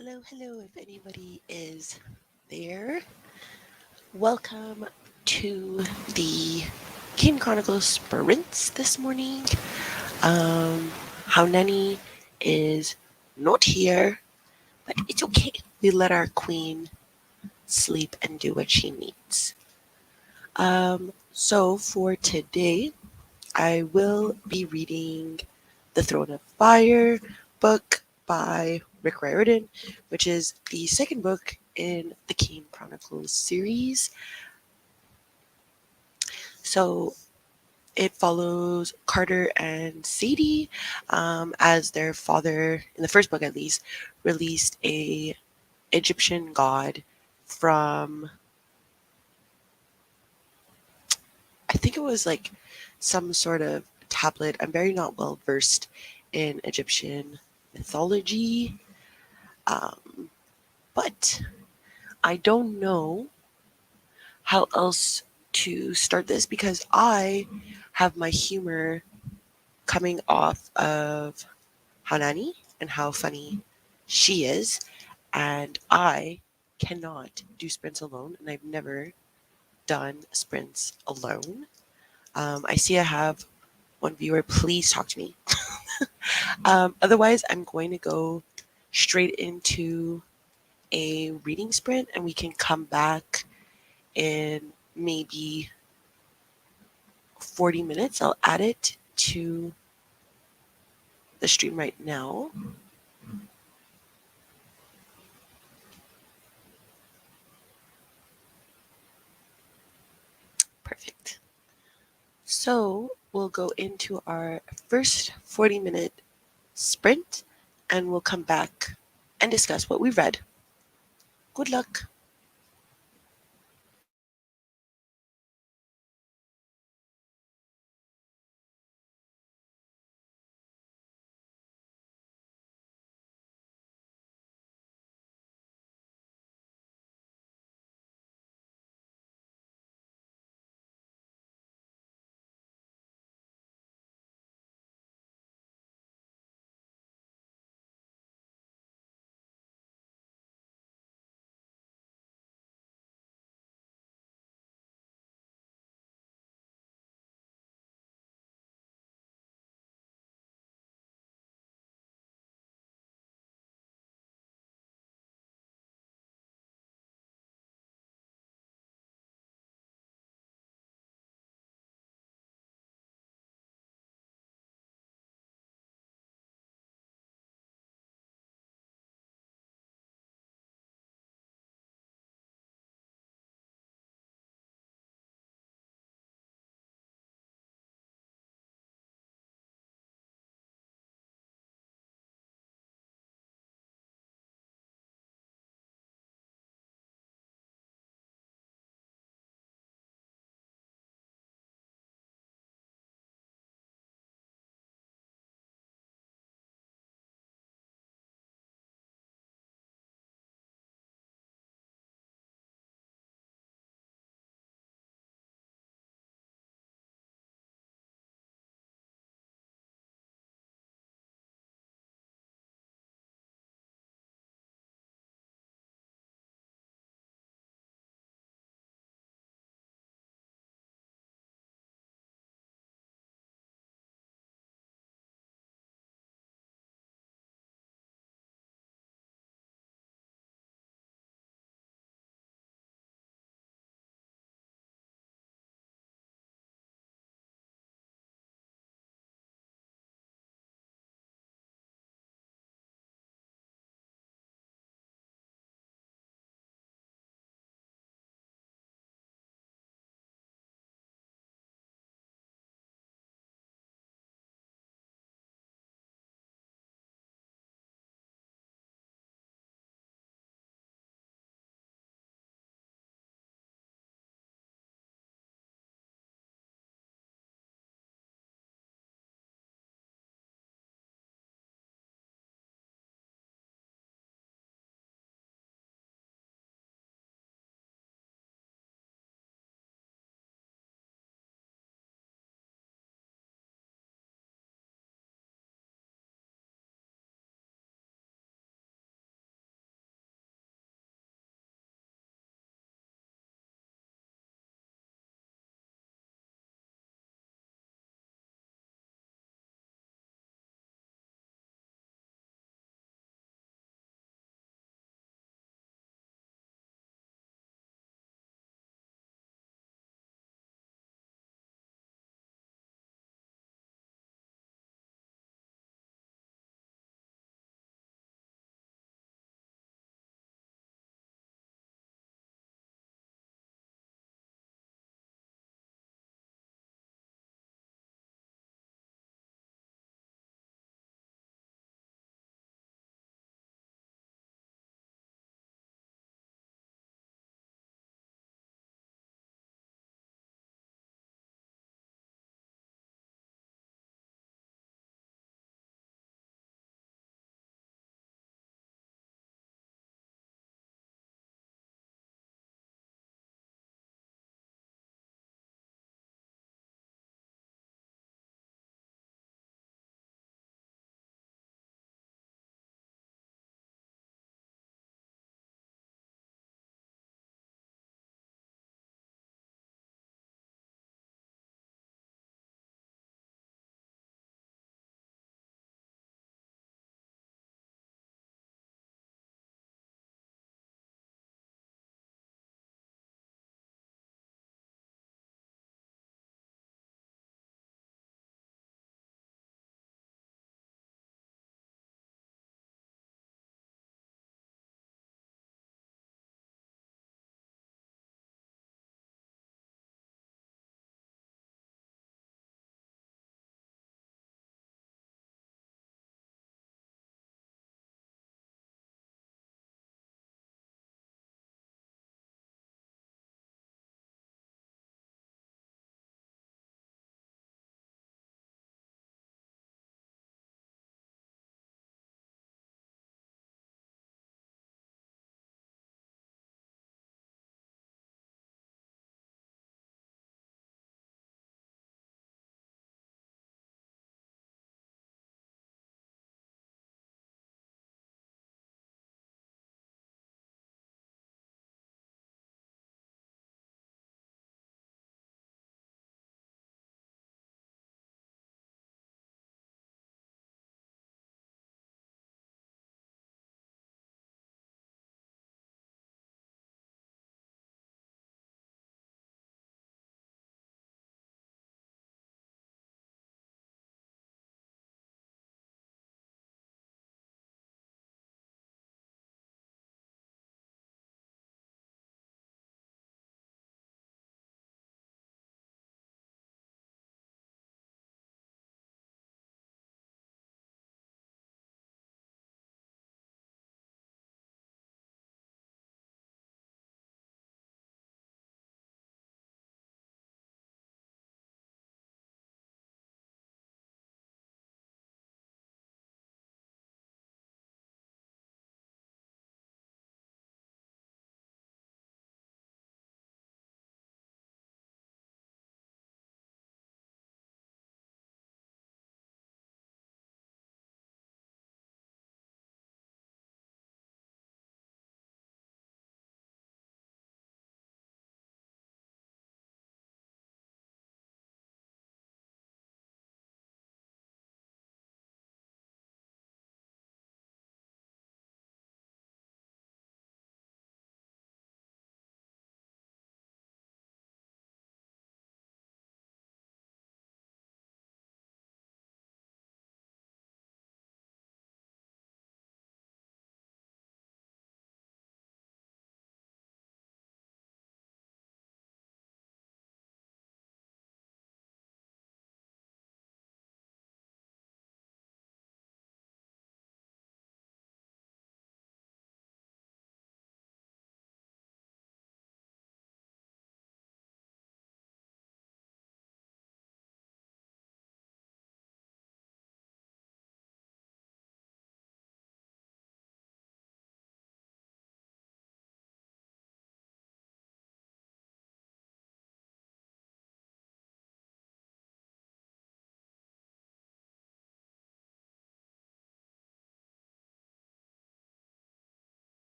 Hello, hello, if anybody is there. Welcome to the Kane Chronicles sprints this morning. Um, how Nanny is not here, but it's okay. We let our queen sleep and do what she needs. So for today, I will be reading The Throne of Fire book by Rick Riordan, which is the second book in the Kane Chronicles series. So it follows Carter and Sadie as their father, in the first book at least, released a Egyptian god from, I think it was like some sort of tablet. I'm very not well versed in Egyptian mythology, um, but I don't know how else to start this because I have my humor coming off of Hanani and how funny she is, and I cannot do sprints alone, and I've never done sprints alone. I see I have one viewer. Please talk to me. Otherwise, I'm going to go straight into a reading sprint, and we can come back in maybe 40 minutes. I'll add it to the stream right now. Perfect. So we'll go into our first 40-minute sprint and we'll come back and discuss what we've read. Good luck.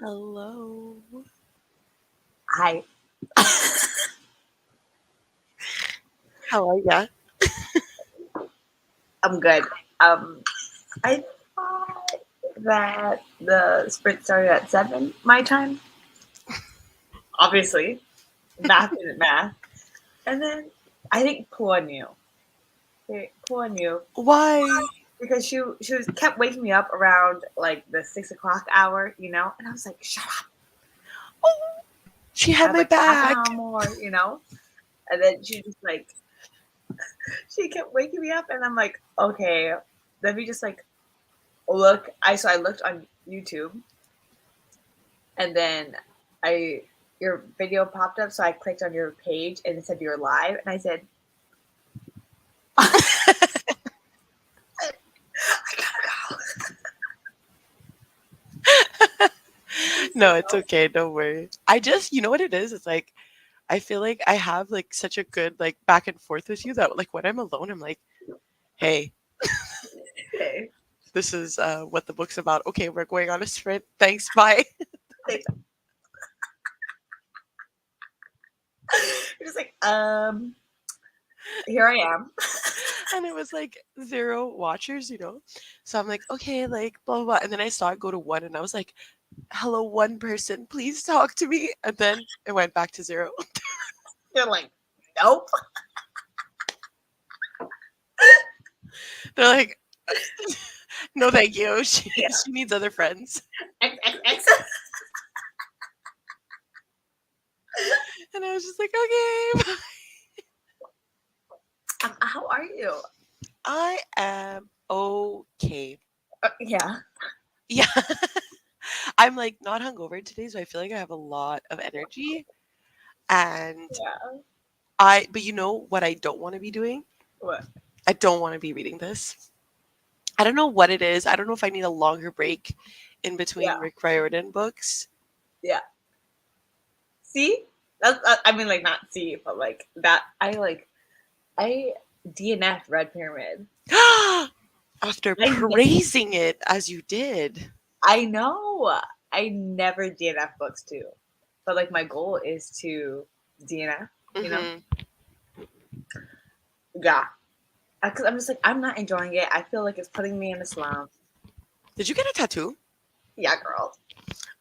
Hello. Hi. How are ya? I'm good. I thought that the sprint started at 7 my time. Obviously, math isn't math. And then I think Pua knew. Pua knew Why? because she was kept waking me up around like the 6 o'clock hour, and I was like, shut up. Oh, she I had have my like half an hour back. more. And then she just like she kept waking me up, and I'm like, okay, let me just like look. I looked on YouTube, and then I your video popped up, so I clicked on your page, and it said you're live, and I said, I gotta go. No, it's okay. Don't worry. I just, you know what it is? It's like, I feel like I have like such a good like back and forth with you that like when I'm alone, I'm like, hey, Okay. this is what the book's about. Okay, we're going on a sprint. Thanks, bye. Thanks. You're just like, here I am. And it was like 0 watchers, you know? So I'm like, okay, like blah, blah, blah. And then I saw it go to 1 and I was like, hello, 1 person, please talk to me. And then it went back to 0. You're like, nope. They're like, no, thank you. She, Yeah. she needs other friends. X, X, X. And I was just like, okay. How are you? I am okay. Yeah. Yeah. I'm like not hungover today, so I feel like I have a lot of energy. And Yeah. but you know what I don't want to be doing? What? I don't want to be reading this. I don't know what it is. I don't know if I need a longer break in between Yeah. Rick Riordan books. Yeah. See? That's, I mean, like, not see, but like, that, I DNF Red Pyramid. After I ne- praising it as you did. I know. I never DNF books too, but like my goal is to DNF. You know? Hmm. Yeah. Because I'm just like I'm not enjoying it. I feel like it's putting me in a slump. Did you get a tattoo? Yeah, girl.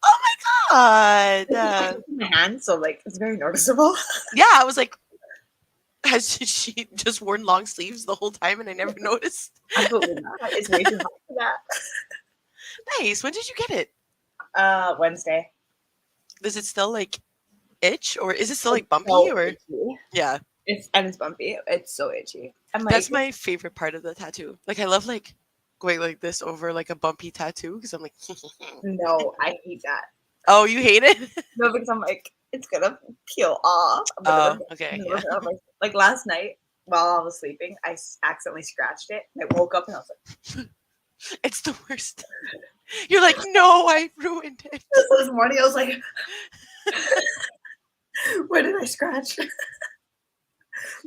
Oh my god. It's in my hand, so like it's very noticeable. Yeah, I was like, has she just worn long sleeves the whole time and I never noticed? Absolutely not. It's way too hot for that. Nice. When did you get it? Wednesday. Does it still like itch or is it still It's like bumpy so or itchy. yeah. It's bumpy. It's so itchy. I'm That's like, my favorite part of the tattoo. Like I love like going like this over like a bumpy tattoo because I'm like, no, I hate that. oh, you hate it? No, because I'm like, it's gonna peel off. I'm Oh, okay, gonna yeah. rip it off. Like last night while I was sleeping, I accidentally scratched it. And I woke up and I was like, It's the worst. You're like, no, I ruined it. this morning I was like, where did I scratch?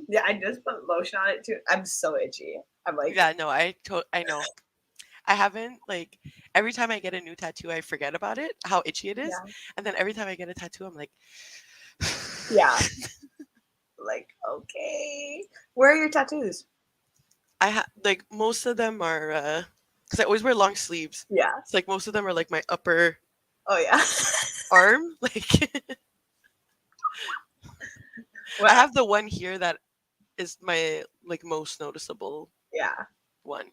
Yeah, I just put lotion on it too. I'm so itchy. I'm like, Yeah, no, I know. I haven't like every time I get a new tattoo, I forget about it, how itchy it is, yeah, and then every time I get a tattoo, I'm like, yeah. Like, okay. Where are your tattoos? I have like most of them are because I always wear long sleeves. Yeah. It's like most of them are like my upper Oh yeah. arm. Like I Well, have the one here that is my like most noticeable yeah. one.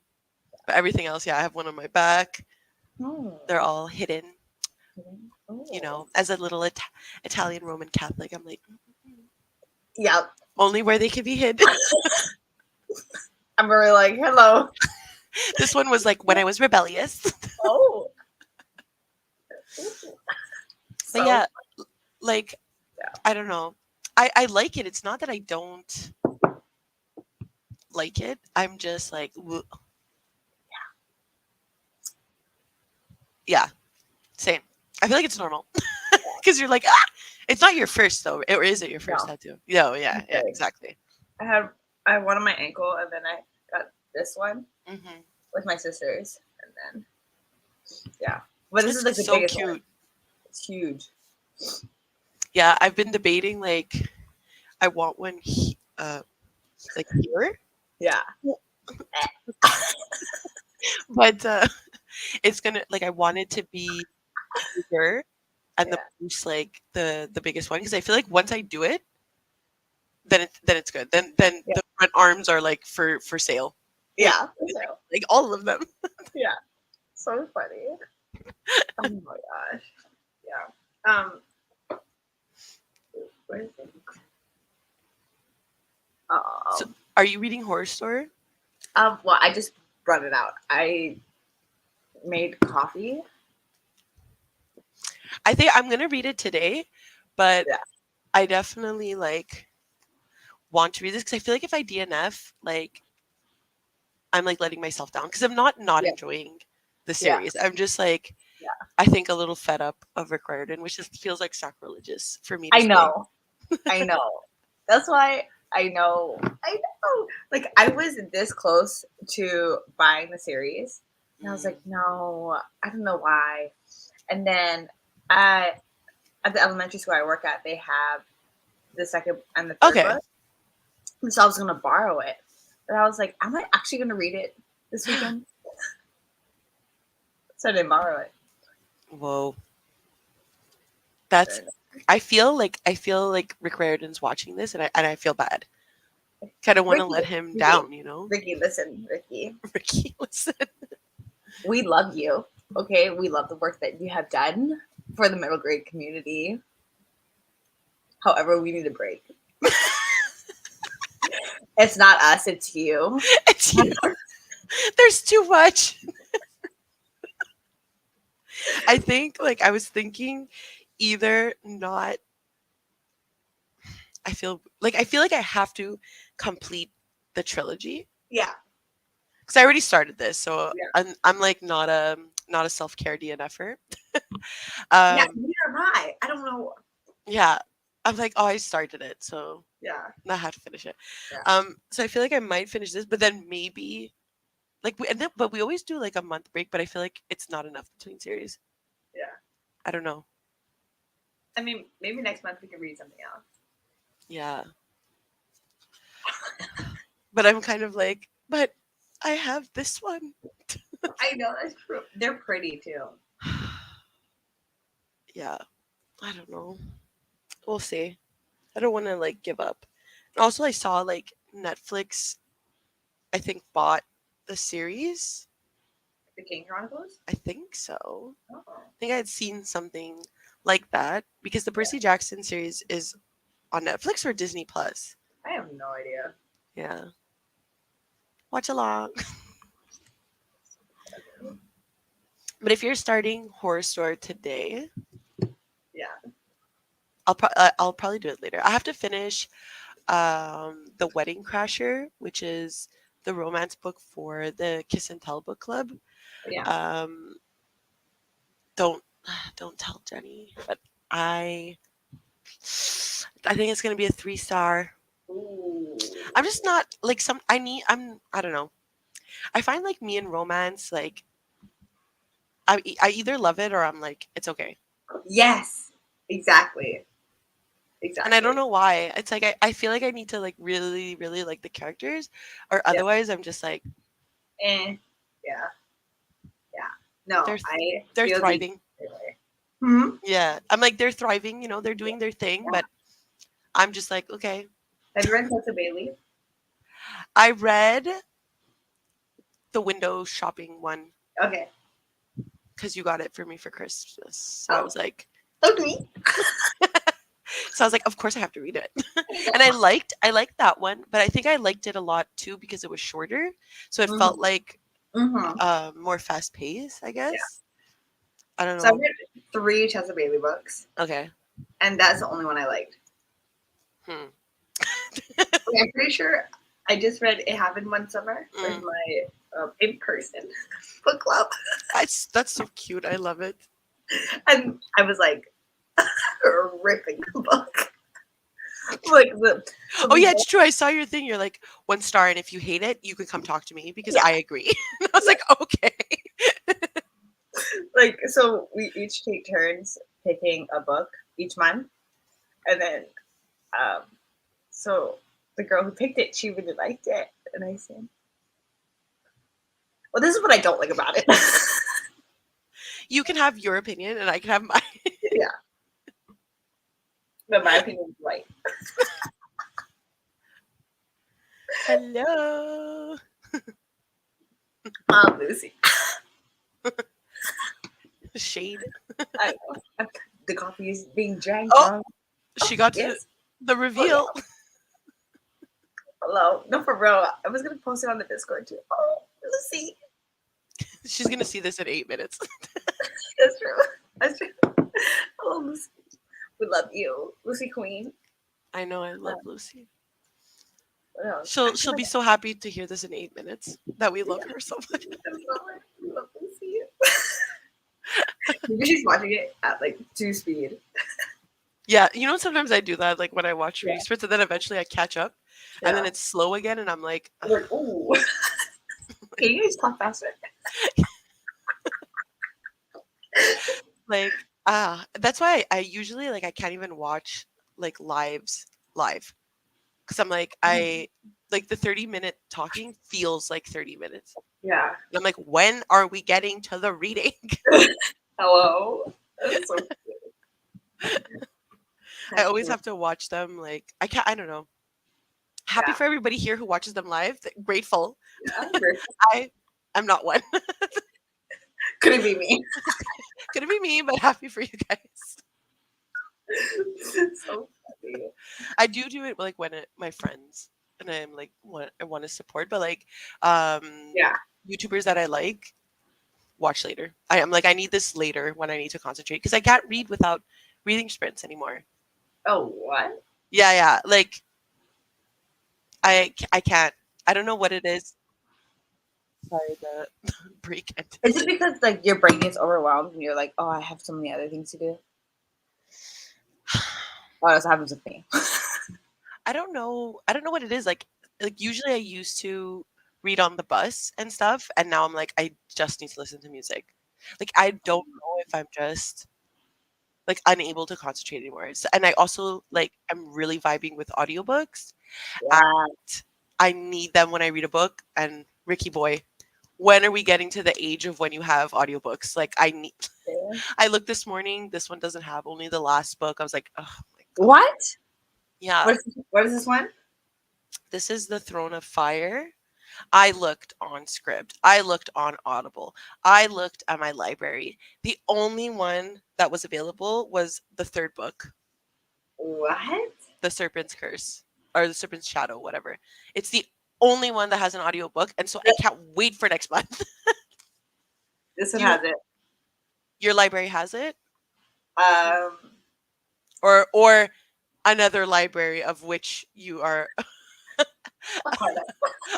But everything else, yeah, I have one on my back. Hmm. They're all hidden. You Oh. know, as a little Italian Roman Catholic, I'm like Yeah. only where they can be hid. I'm very like, hello. This one was like when I was rebellious. Oh. But So yeah, like yeah. I don't know. I like it. It's not that I don't like it. I'm just like yeah, same. I feel like it's normal because you're like ah! It's not your first though, or is it your first No. tattoo? No, yeah, yeah, Okay. exactly. I have one on my ankle, and then I got this one Hmm. with my sisters, and then yeah. But this is It's like the so biggest one. cute. It's huge. Yeah, I've been debating like I want one like here, Yeah. but it's gonna like I want it to be bigger and the Yeah. boost like the biggest one because I feel like once I do it, then it's good. Then Yeah. the front arms are like for sale, like Yeah. So, like all of them. yeah. So funny. Oh my gosh. Yeah. Where is it? So, Um, are you reading Horror Store? well, I just brought it out. I made coffee. I think I'm gonna read it today, but Yeah. I definitely like want to read this because I feel like if I DNF, like I'm like letting myself down because I'm not Yeah. enjoying the Yeah. series. I'm just like Yeah. I think a little fed up of Rick Riordan, which just feels like sacrilegious for me to I say. know. I know. That's why I know. I know. Like I was this close to buying the series, and I was like, no, I don't know why. And then I at the elementary school I work at, they have the second and the third Okay. book, and so I was gonna borrow it, but I was like, am I actually gonna read it this weekend? So I didn't borrow it. Whoa. That's I feel like Rick Riordan's watching this and I feel bad. Kind of want to let him Ricky, down, you know? Ricky, listen, Ricky. Ricky, listen. We love you. Okay, we love the work that you have done for the middle grade community. However, we need a break. It's not us, it's you. It's you. There's too much. I think like I was thinking either not I feel like I have to complete the trilogy Yeah, because I already started this, so yeah, I'm like not a self-care DNFer. yeah. Um Neither am I. I don't know. yeah. I'm like, oh, I started it, so Yeah, I have to finish it. yeah, So I feel like I might finish this, but then maybe like but we always do like a month break, but I feel like it's not enough between series. yeah. I don't know. I mean, maybe next month we can read something else. Yeah. But I'm kind of like, but I have this one. I know that's true. They're pretty too. Yeah. I don't know. We'll see. I don't want to like give up. Also, I saw like Netflix, I think, bought the series. The King Chronicles. I think so. Oh, I think I had seen something like that because the yeah. Percy Jackson series is on Netflix or Disney Plus. I have no idea. Yeah. Watch along. But if you're starting Horror Store today, Yeah, I'll probably do it later. I have to finish The Wedding Crasher, which is the romance book for the Kiss and Tell book club. yeah. Um, don't don't tell Jenny, but I think it's gonna be a 3 star. Ooh. I'm just not like some. I don't know. I find like me and romance like I either love it or I'm like it's okay, Yes, exactly, and I don't exactly. know why. It's like I feel like I need to like really really like the characters, or Yeah. otherwise I'm just like Eh. Yeah. Yeah. No, they're I they're feel the thriving. way. Hmm. Yeah, I'm like they're thriving. You know, they're doing their thing, Yeah. but I'm just like okay. Have you read Tessa Bailey? I read the window shopping one Okay. because you got it for me for Christmas. So I Oh, was like, okay. of course I have to read it. And I liked that one, but I think I liked it a lot too because it was shorter, so it felt Mm-hmm. like Mm-hmm. more fast paced. I Yeah. guess I don't So I've know. read 3 Tessa Bailey books, Okay. and that's the only one I liked. Hmm. Okay, I'm pretty sure I just read It Happened One Summer with Mm. my in-person book club, That's so cute. I love it. and I was like ripping the book. Like so Oh we yeah, both, it's true. I saw your thing. You're like 1 star, and if you hate it, you can come talk to me because yeah, I agree. And I was yeah. like, okay. Like so we each take turns picking a book each month, and then um, so the girl who picked it, she really liked it, and I said, "Well, this is what I don't like about it." You can have your opinion, and I can have mine. Yeah, but my opinion is right. Hello. Lucy, Shade. I know. The coffee is being drank. Oh, Wrong. she got to Yes. the Oh yeah. reveal. Hello. No, for real. I was gonna post it on the Discord too. Oh, Lucy. She's gonna see this in 8 minutes. That's true. That's true. Hello, Lucy. We love you, Lucy Queen. I know, I love Lucy. What else? I feel She'll like be so happy to hear this in 8 minutes that we love yeah, her so much. we love Lucy. Maybe she's watching it at like 2 speed. Yeah, you know, sometimes I do that, like when I watch Yeah. reading spurts, and then eventually I catch up, and then Yeah. it's slow again, and I'm like, ugh. Like, ooh. Can you guys talk faster? Like that's why I usually like I can't even watch like lives live because I'm like I like the 30-minute talking feels like 30 minutes. Yeah. And I'm like, when are we getting to the reading? Hello. That's so I always cute. have to watch them. Like I can't. I don't know. Happy Yeah. for everybody here who watches them live. Grateful. Yeah. I am not one. Could it be me? Could it be me? But happy for you guys. So funny. I do it like when my friends and I'm like I want to support, but like Yeah. YouTubers that I like watch later. I am like I need this later when I need to concentrate because I can't read without reading sprints anymore. Oh, what? Yeah, yeah. Like I can't. I don't know what it is. Sorry, the break ended. Is it because like your brain is overwhelmed and you're like, oh, I have so many other things to do? Oh, that's what happens with me. I don't know. I don't know what it is. Like usually I used to read on the bus and stuff, and now I'm like I just need to listen to music. Like I don't know if I'm just like unable to concentrate anymore. And I also like I'm really vibing with audiobooks. Yeah. I need them when I read a book. And Ricky boy, when are we getting to the age of when you have audiobooks? Like I need. I looked this morning. This one doesn't have only the last book. I was like, oh my god. What? Yeah, What is this one? this is the Throne of Fire. I looked on Scribd. I looked on Audible. I looked at my library. The only one that was available was the third book, What? The Serpent's Curse or The Serpent's Shadow, whatever. It's the only one that has an audiobook, and so I can't wait for next month. This one Do you has it. your library has it? Um, Or another library of which you are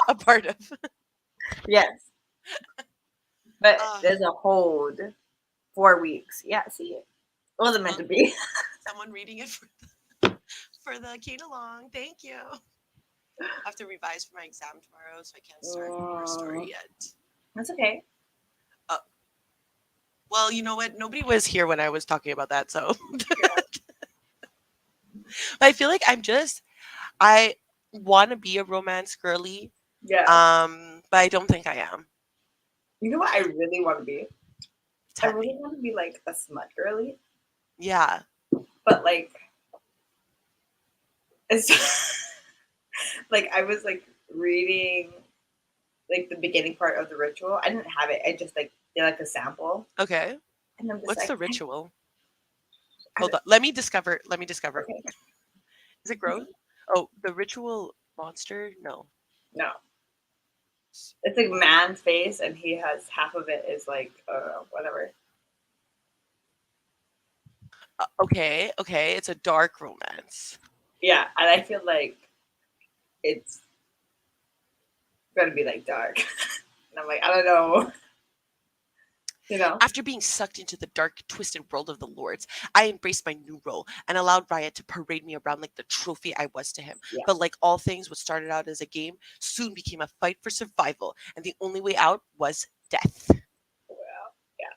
a part of. yes, but Uh, there's a hold 4 weeks. Yeah, see, it wasn't meant to be. someone reading it for the Kane along. Thank you. I have to revise for my exam tomorrow, so I can't start our story yet. That's okay. Uh, well, you know what? Nobody was here when I was talking about that, so I feel like I want to be a romance girly, Yeah. but I don't think I am. You know what I really want to be? I Tell really me. want to be like a smut girly, Yeah. but like it's like I was like reading like the beginning part of the ritual. I didn't have it. I just like did like a sample, Okay. and I'm just What's like, the ritual? I Hold don't, on. Let me discover. Let me discover. okay, Is it gross? Oh, the ritual monster? No. no, it's like man's face, and he has half of it is like whatever. Okay. Okay. It's a dark romance. Yeah, and I feel like it's gonna be like dark, and I'm like, I don't know, you know. After being sucked into the dark, twisted world of the lords, I embraced my new role and allowed Riot to parade me around like the trophy I was to him. Yeah, But like all things, what started out as a game soon became a fight for survival, and the only way out was death well, yeah.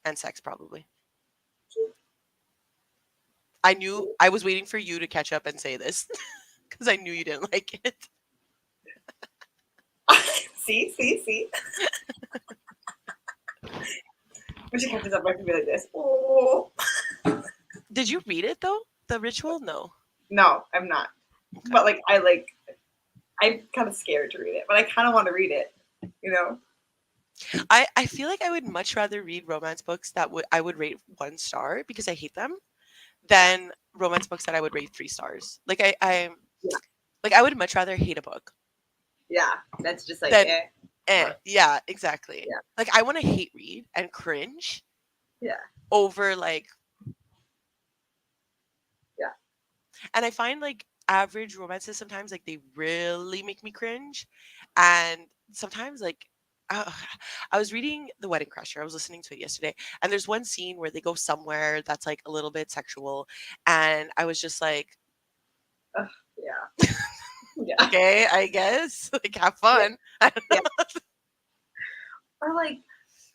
and sex, probably. I was waiting for you to catch up and say this because I knew you didn't like it. See. When she catches up, I can be like this. Oh. Did you read it though? The Ritual? No. No, I'm not. Okay. But I'm kind of scared to read it, but I kind of want to read it. You know? I feel like I would much rather read romance books that I would rate 1 star because I hate them than romance books that I would rate 3 stars. I Yeah. like I would much rather hate a book Yeah. That's just like than yeah, exactly. Yeah. Like I want to hate read and cringe Yeah. over like Yeah. and I find like average romances sometimes like they really make me cringe and sometimes like uh, I was reading The Wedding Crasher. I was listening to it yesterday and there's one scene where they go somewhere that's like a little bit sexual and I was just like Yeah. Yeah. okay, I guess like have Yeah. fun. Yeah. Or like,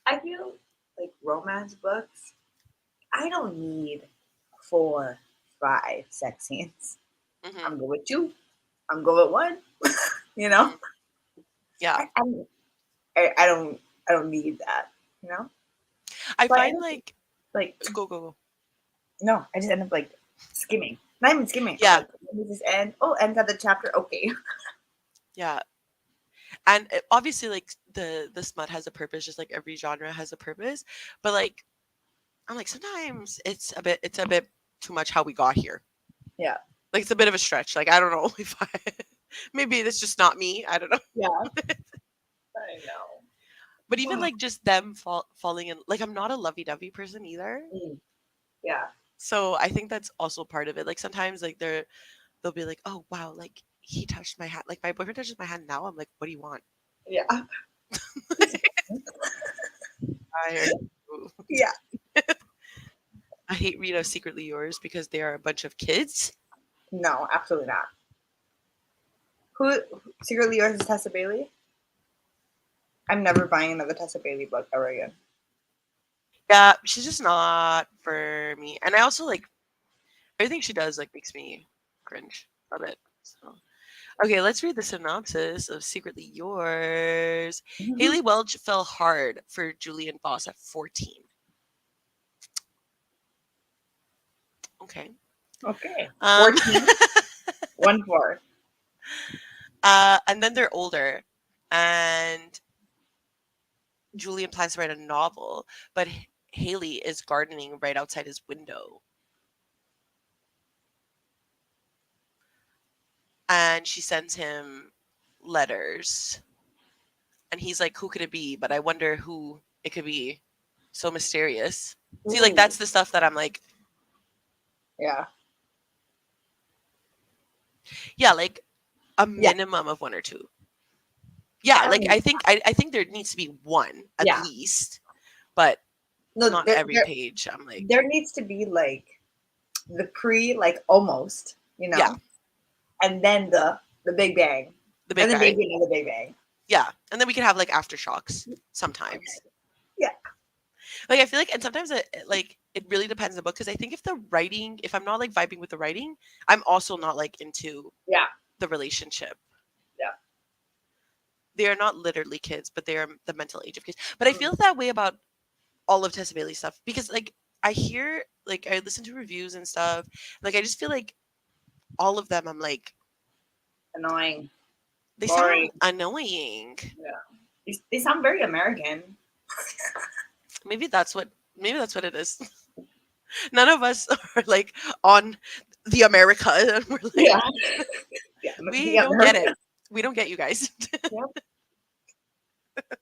I feel like romance books, I don't need 4, 5 sex scenes. Mhm, I'm good with 2. I'm good with 1. You know? mhm. Yeah. I, I'm, I don't I don't need that. You know? I But I find don't like like go. no. I just end up like skimming. Not even skimming. I'm Yeah, like, when does this end? Oh, end of the chapter. Okay. yeah. And obviously like the smut has a purpose just like every genre has a purpose, but like I'm like sometimes it's a bit too much how we got here. Yeah. Like it's a bit of a stretch. Like I don't know if I maybe it's just not me. I don't know. Yeah. I But even know. like just them falling in like I'm not a lovey-dovey person either. Mm, yeah. So I think that's also part of it. Like sometimes like they'll be like, "Oh, wow, like he touched my hand. Like my boyfriend touches my hand now." I'm like, "What do you want?" Yeah. Why are you Yeah. I hate Rita Secretly Yours because they are a bunch of kids. No, absolutely not. Who secretly yours is Tessa Bailey? I'm never buying another Tessa Bailey book ever again. Yeah, she's just not for me. And I also like everything she does like makes me cringe a bit. So okay, let's read the synopsis of Secretly Yours. Haley Welch fell hard for Julian Voss at 14. Okay. Okay. Um 14. 1-4. and then they're older and Julian plans to write a novel, but Haley is gardening right outside his window. And she sends him letters. And he's like, who could it be? But I wonder who it could be. So mysterious. See, like, Ooh. that's the stuff that I'm like, Yeah. yeah, like a Yeah. minimum of 1 or 2. Yeah, I like don't I think there needs to be one at yeah. least, but No, not every page. I'm like, there needs to be like the pre like almost, yeah, and then the big bang. the And Big then Bang. maybe another big bang. Yeah, and then we can have like aftershocks sometimes. Yeah. Like I feel like, and sometimes like it really depends on the book because I think if the writing, if I'm not like vibing with the writing, I'm also not like into Yeah. the relationship. Yeah. They are not literally kids, but they are the mental age of kids. But I feel that way about all of Tessa Bailey stuff because like I hear like I listen to reviews and stuff. Like I just feel like all of them I'm like Annoying. they Boring. sound annoying. Yeah. They sound very American. Maybe that's what it is. None of us are like on the America and we're like Yeah. Yeah. we The don't get American. it. We don't get you guys. Yep.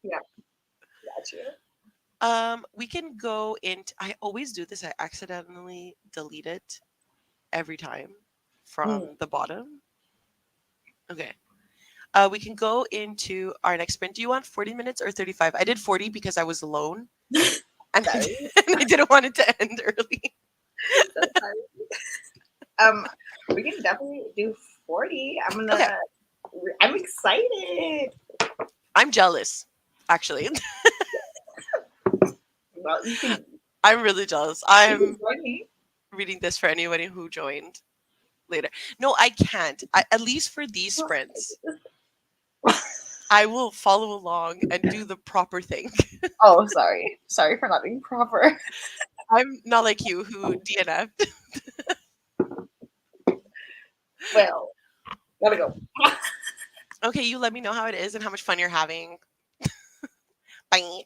Yeah. Got you. We can go into I always do this. I accidentally delete it every time from Mm. the bottom. Okay. We can go into our next sprint. Do you want 40 minutes or 35? I did 40 because I was alone and Sorry. and I didn't want it to end early. So sorry. We can definitely do 40. Okay. I'm excited. I'm jealous, actually. Well, you can I'm really jealous. join me. reading this for anybody who joined later. No, I can't. At least for these sprints, I will follow along and do the proper thing. Oh, sorry. Sorry for not being proper. I'm not like you who DNF'd. Well, gotta go. Okay, you let me know how it is and how much fun you're having. Bye.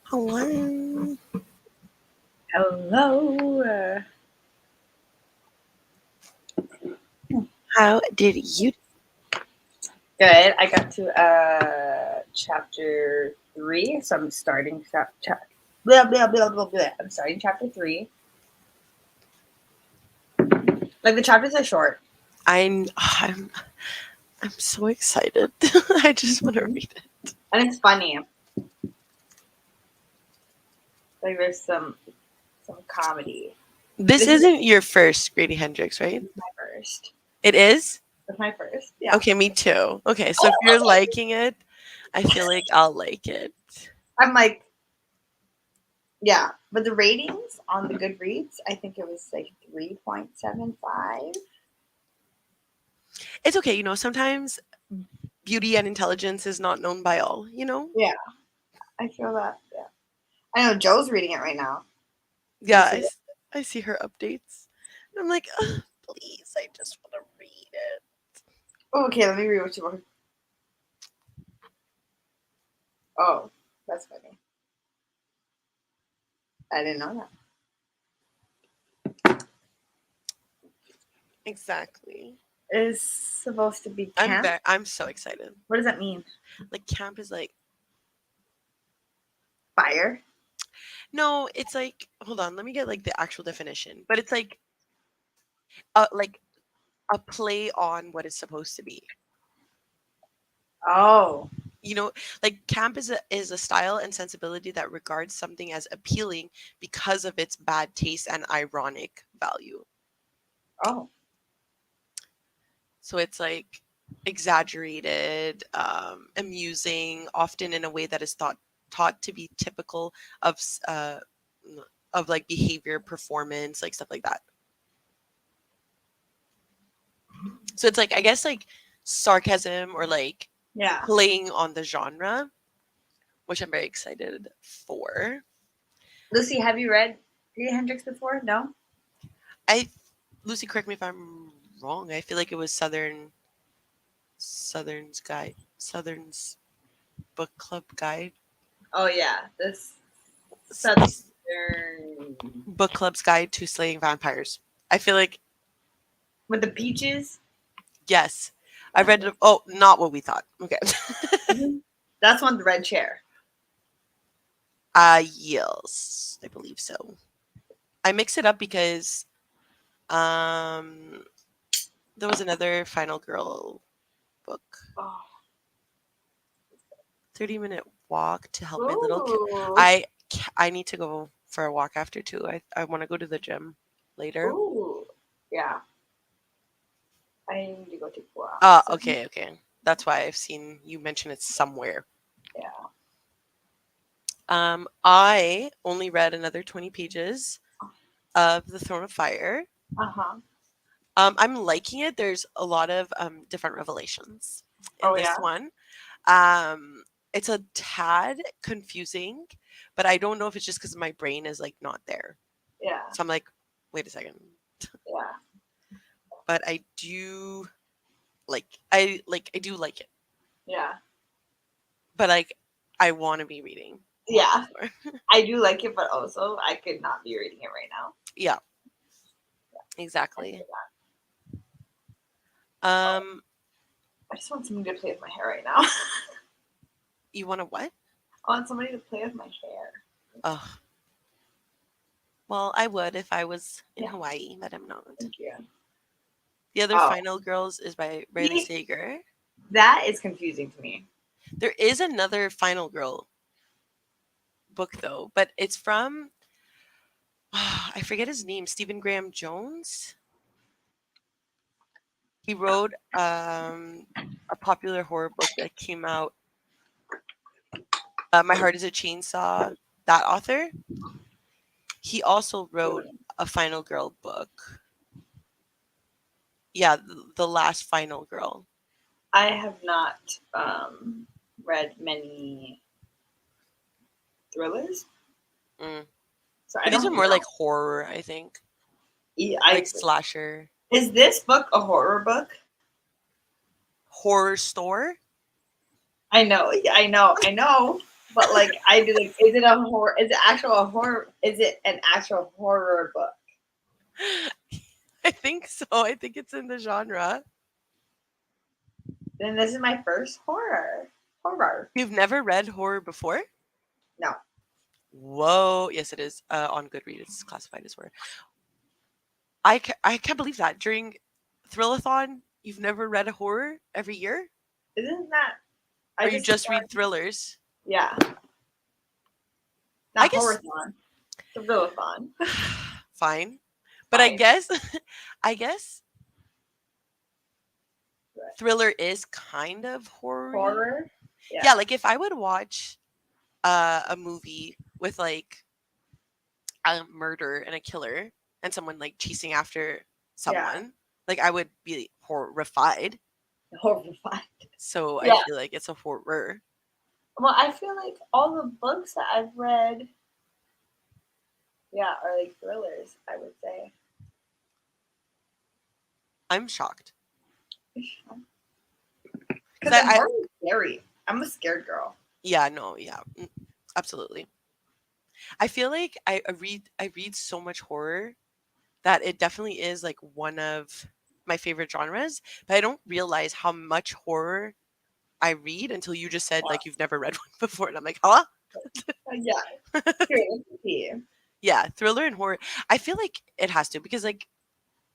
Hello. Hello. How did you? Good. I got to chapter 3, so I'm starting blah, blah, blah, blah, blah. I'm starting chapter 3. Like the chapters are short, I'm so excited. I just want to read it. and it's funny. Like there's some comedy. This This is isn't your first Grady Hendrix, right? my first. It is? That's my first. Yeah. Okay, me too. Okay, so if you're liking it, I feel like I'll like it. I'm like, yeah. But the ratings on the Goodreads, I think it was like 3.75. It's okay, sometimes beauty and intelligence is not known by all. Yeah, I feel that. Yeah. I know Joe's reading it right now. Did you Yeah, see it? I see her updates. And I'm like, "Ugh, please, I just want to read it." Oh, okay, let me read what you wrote. Oh, that's funny. I didn't know that. Exactly. It's supposed to be camp. I'm so excited. What does that mean? Like camp is like Fire? no, it's like hold on, let me get like the actual definition. But it's like a play on what it's supposed to be. Oh, You know, like camp is a style and sensibility that regards something as appealing because of its bad taste and ironic value. oh, So it's like exaggerated, amusing, often in a way that is taught to be typical of of like behavior, performance, like stuff like that. So it's like I guess like sarcasm or like yeah. playing on the genre, which I'm very excited for. Lucy, have you read Jimi Hendrix before? No. I Lucy, correct me if I'm wrong. I feel like it was Southern's book club guide, Oh yeah, this S- Southern s- book club's guide to slaying vampires. I feel like with the peaches. yes, I read it. Oh, not what we thought. Okay, Mhm. That's one with the red chair. yes, I believe so. I mix it up because um there was another Final Girl book. Oh. 30-minute walk to help my little kid. Ooh. I need to go for a walk after too. I want to go to the gym later. Ooh. Yeah. I need to go take walks. Okay. That's why I've seen you mention it somewhere. Yeah. I only read another 20 pages of The Throne of Fire. Uh huh. I'm liking it. There's a lot of different revelations in Oh this yeah. one. Um, it's a tad confusing, but I don't know if it's just because my brain is like not there. Yeah. So I'm like, wait a second. Yeah. But I do like it. Yeah. But like I want to be reading Yeah. more. I do like it, but also I could not be reading it right now. Yeah, I feel exactly. that. Um, I just want somebody to play with my hair right now. you want to what? I want somebody to play with my hair. Oh, well, I would if I was in Yeah. Hawaii, but I'm not. Thank you. The other Oh, Final Girls is by Riley see, Sager. that is confusing to me. There is another Final Girl book though, but it's from I forget his name, Stephen Graham Jones. He wrote a popular horror book that came out. My Heart is a Chainsaw. That author. He also wrote a Final Girl book. Yeah, the last Final Girl. I have not read many thrillers, Mm. so I But these are don't more know. like horror, I think, I like slasher, is this book a horror book? horror store. I know, I know. But like I do like, is it a horror? Is it actual a horror? Is it an actual horror book? I think so. I think it's in the genre. Then this is my first horror. Horror. You've never read horror before? No. Whoa. Yes, it is. On Goodreads, it's classified as horror. I can't believe that. During Thrillathon, you've never read a horror every year? Isn't that? I Or you just thought, read thrillers? yeah, I not guess horror-thon. Thrillathon. fine. But I Fine. guess I guess But thriller is kind of horror. horror. Yeah, Yeah. like if I would watch a movie with like a murder and a killer and someone like chasing after Yeah. someone, like I would be horrified. Horrified. So I Yeah. feel like it's a horror. Well, I feel like all the books that I've read, yeah, are like thrillers. I would say. I'm shocked. Because I, I'm I more scary. I'm a scared girl. yeah, no, yeah. Absolutely. I feel like I read so much horror that it definitely is like one of my favorite genres, but I don't realize how much horror I read until you just said Wow. like you've never read one before and I'm like, "Huh?" Yeah. Curiosity. Yeah, thriller and horror. I feel like it has to because like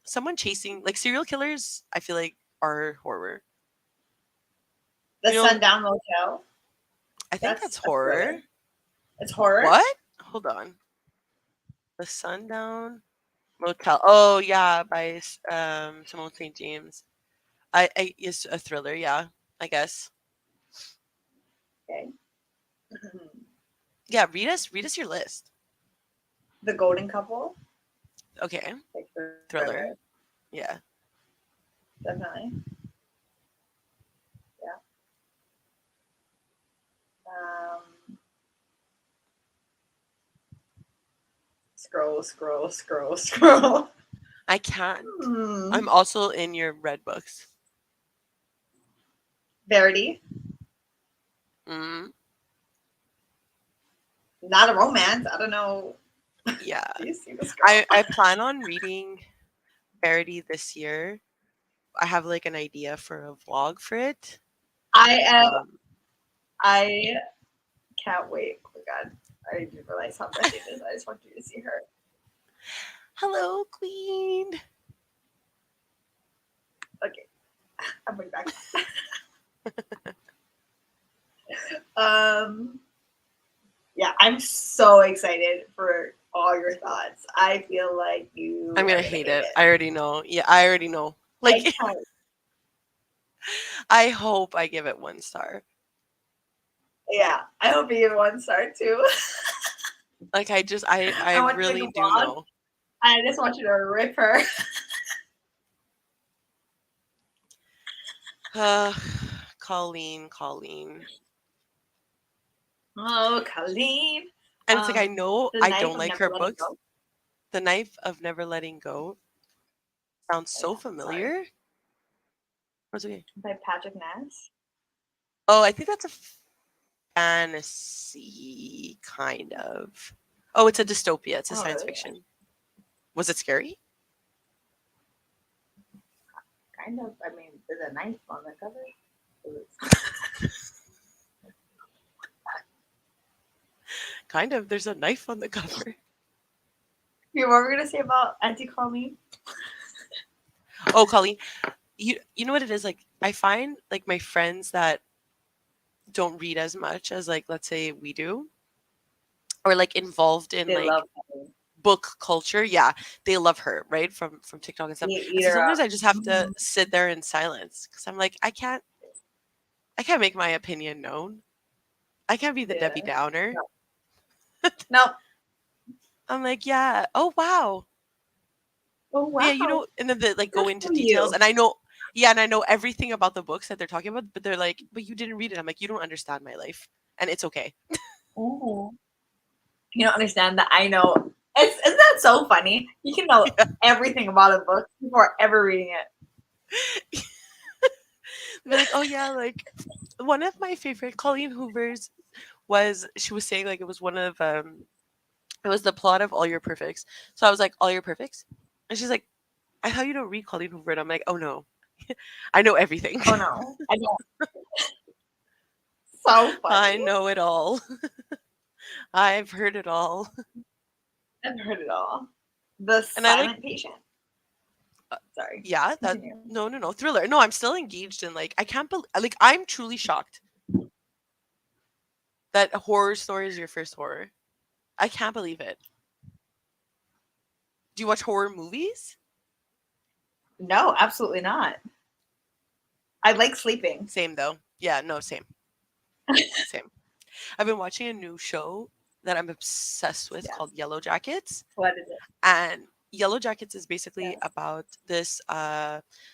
someone chasing like serial killers, I feel like are horror. The You know, Sundown Motel. I think That's that's a horror. thriller. It's horror. What? Hold on. The Sundown Motel. Oh yeah, by Simone St. James. I is a thriller, yeah, I guess. Okay. Yeah, read us your list. The Golden Couple. Okay. Like Thriller. thriller. Yeah. Definitely. Yeah. Um, scroll. I can't. Hmm. I'm also in your red books. Verity. Mm, Not a romance. I don't know. yeah. Do you see this girl? I plan on reading Verity this year. I have like an idea for a vlog for it. I am. Um, I can't wait. Oh my god. I didn't realize how pretty it is. I just want you to see her. hello, Queen. Okay. I'm going back. Yeah, I'm so excited for all your thoughts. I feel like you I'm are gonna hate it. I already know. Yeah, I already know. Like, I can't. I hope I give it 1 star. Yeah, I hope you give 1 star too. Like, I I want to make really a do vlog. know. I just want you to rip her. Uh, Colleen. Oh, Colleen. And it's like I know The I Knife don't of like Never her Letting books. Go. The Knife of Never Letting Go sounds Oh, so yeah, familiar. sorry. What's okay? By Patrick Ness. Oh, I think that's a fantasy kind of. Oh, it's a dystopia. It's a Oh, science really? fiction. Was it scary? Kind of. I mean, there's a knife on the cover. Kind of. There's a knife on the cover. You know what we're gonna say about Auntie Colleen? Oh, Colleen, you know what it is like? I find like my friends that don't read as much as like let's say we do, or like involved in They like love Colleen. book culture. Yeah, they love her, right? From TikTok and stuff. You And eat so her sometimes up. I just have to Mhm. sit there in silence because I'm like I can't make my opinion known. I can't be the Yeah. Debbie Downer. No. I'm like, yeah, oh wow. Oh But wow. yeah, you know, and then they like go Good into for details, you. and I know, yeah, and I know everything about the books that they're talking about, but they're like, but you didn't read it. I'm like, you don't understand my life, and it's okay. Mhm. You don't understand that I know. Isn't that so funny? You can know everything about a book before ever reading it. They're like, oh yeah, like one of my favorite Colleen Hoover's was she was saying like it was one of it was the plot of All Your Perfects. So I was like, All Your Perfects? And she's like, I thought you don't read Colleen Hoover. And I'm like, oh no. I know everything. Oh no, I don't. So I funny. know it all. I've heard it all. I've heard it all. The And I like Silent Patient. Sorry. yeah, that Continue. no thriller. No, I'm still engaged in like I can't believe like I'm truly shocked that horror story is your first horror. I can't believe it. Do you watch horror movies? No, absolutely not. I like sleeping. Same though. Yeah, no, same. Same. I've been watching a new show that I'm obsessed with Yes. called Yellow Jackets. What is it? And Yellow Jackets is basically Yes. about this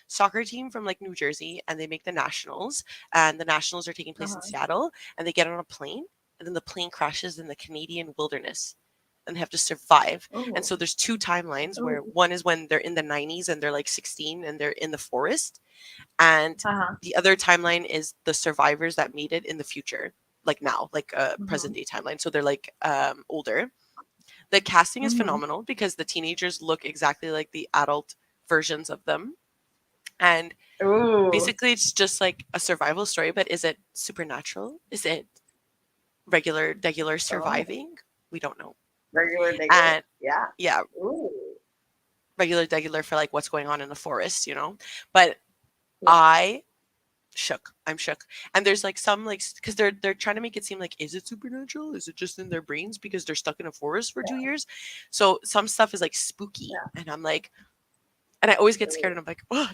soccer team from like New Jersey, and they make the nationals. And the nationals are taking place in Seattle, and they get on a plane, and then the plane crashes in the Canadian wilderness, and they have to survive. And Ooh. so there's two timelines where Ooh. one is when they're in the 90s and they're like 16 and they're in the forest, and Uh-huh. the other timeline is the survivors that made it in the future, like now, like a present day timeline. So they're like older. The casting is Mm-hmm. phenomenal because the teenagers look exactly like the adult versions of them. And Ooh. basically, it's just like a survival story. But is it supernatural? Is it regular Oh. surviving? We don't know. Regular, regular. And Yeah. yeah, Ooh. regular for like what's going on in the forest, you know? But Yeah. I shook. I'm shook. And there's like some like because they're trying to make it seem like is it supernatural? Is it just in their brains because they're stuck in a forest for 2 years? So some stuff is like spooky, Yeah. and I'm like, and I always get scared, Ooh. and I'm like, oh,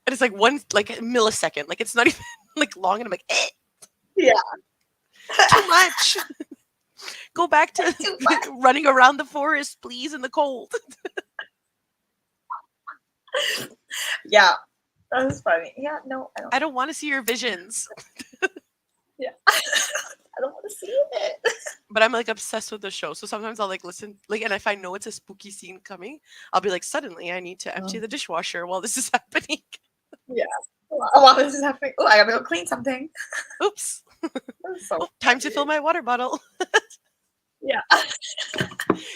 and it's like one like a millisecond, like it's not even like long, and I'm like, eh, Yeah. too much. Go back to Too much. running around the forest, please, in the cold. Yeah. That was funny. Yeah. No, I don't. I don't want to see your visions. Yeah. I don't want to see it. But I'm like obsessed with the show. So sometimes I'll like listen, like, and if I know it's a spooky scene coming, I'll be like, suddenly I need to empty the dishwasher while this is happening. Yeah. While this is happening, oh, I gotta go clean something. Oops. That's so Time to funny. fill my water bottle. Yeah.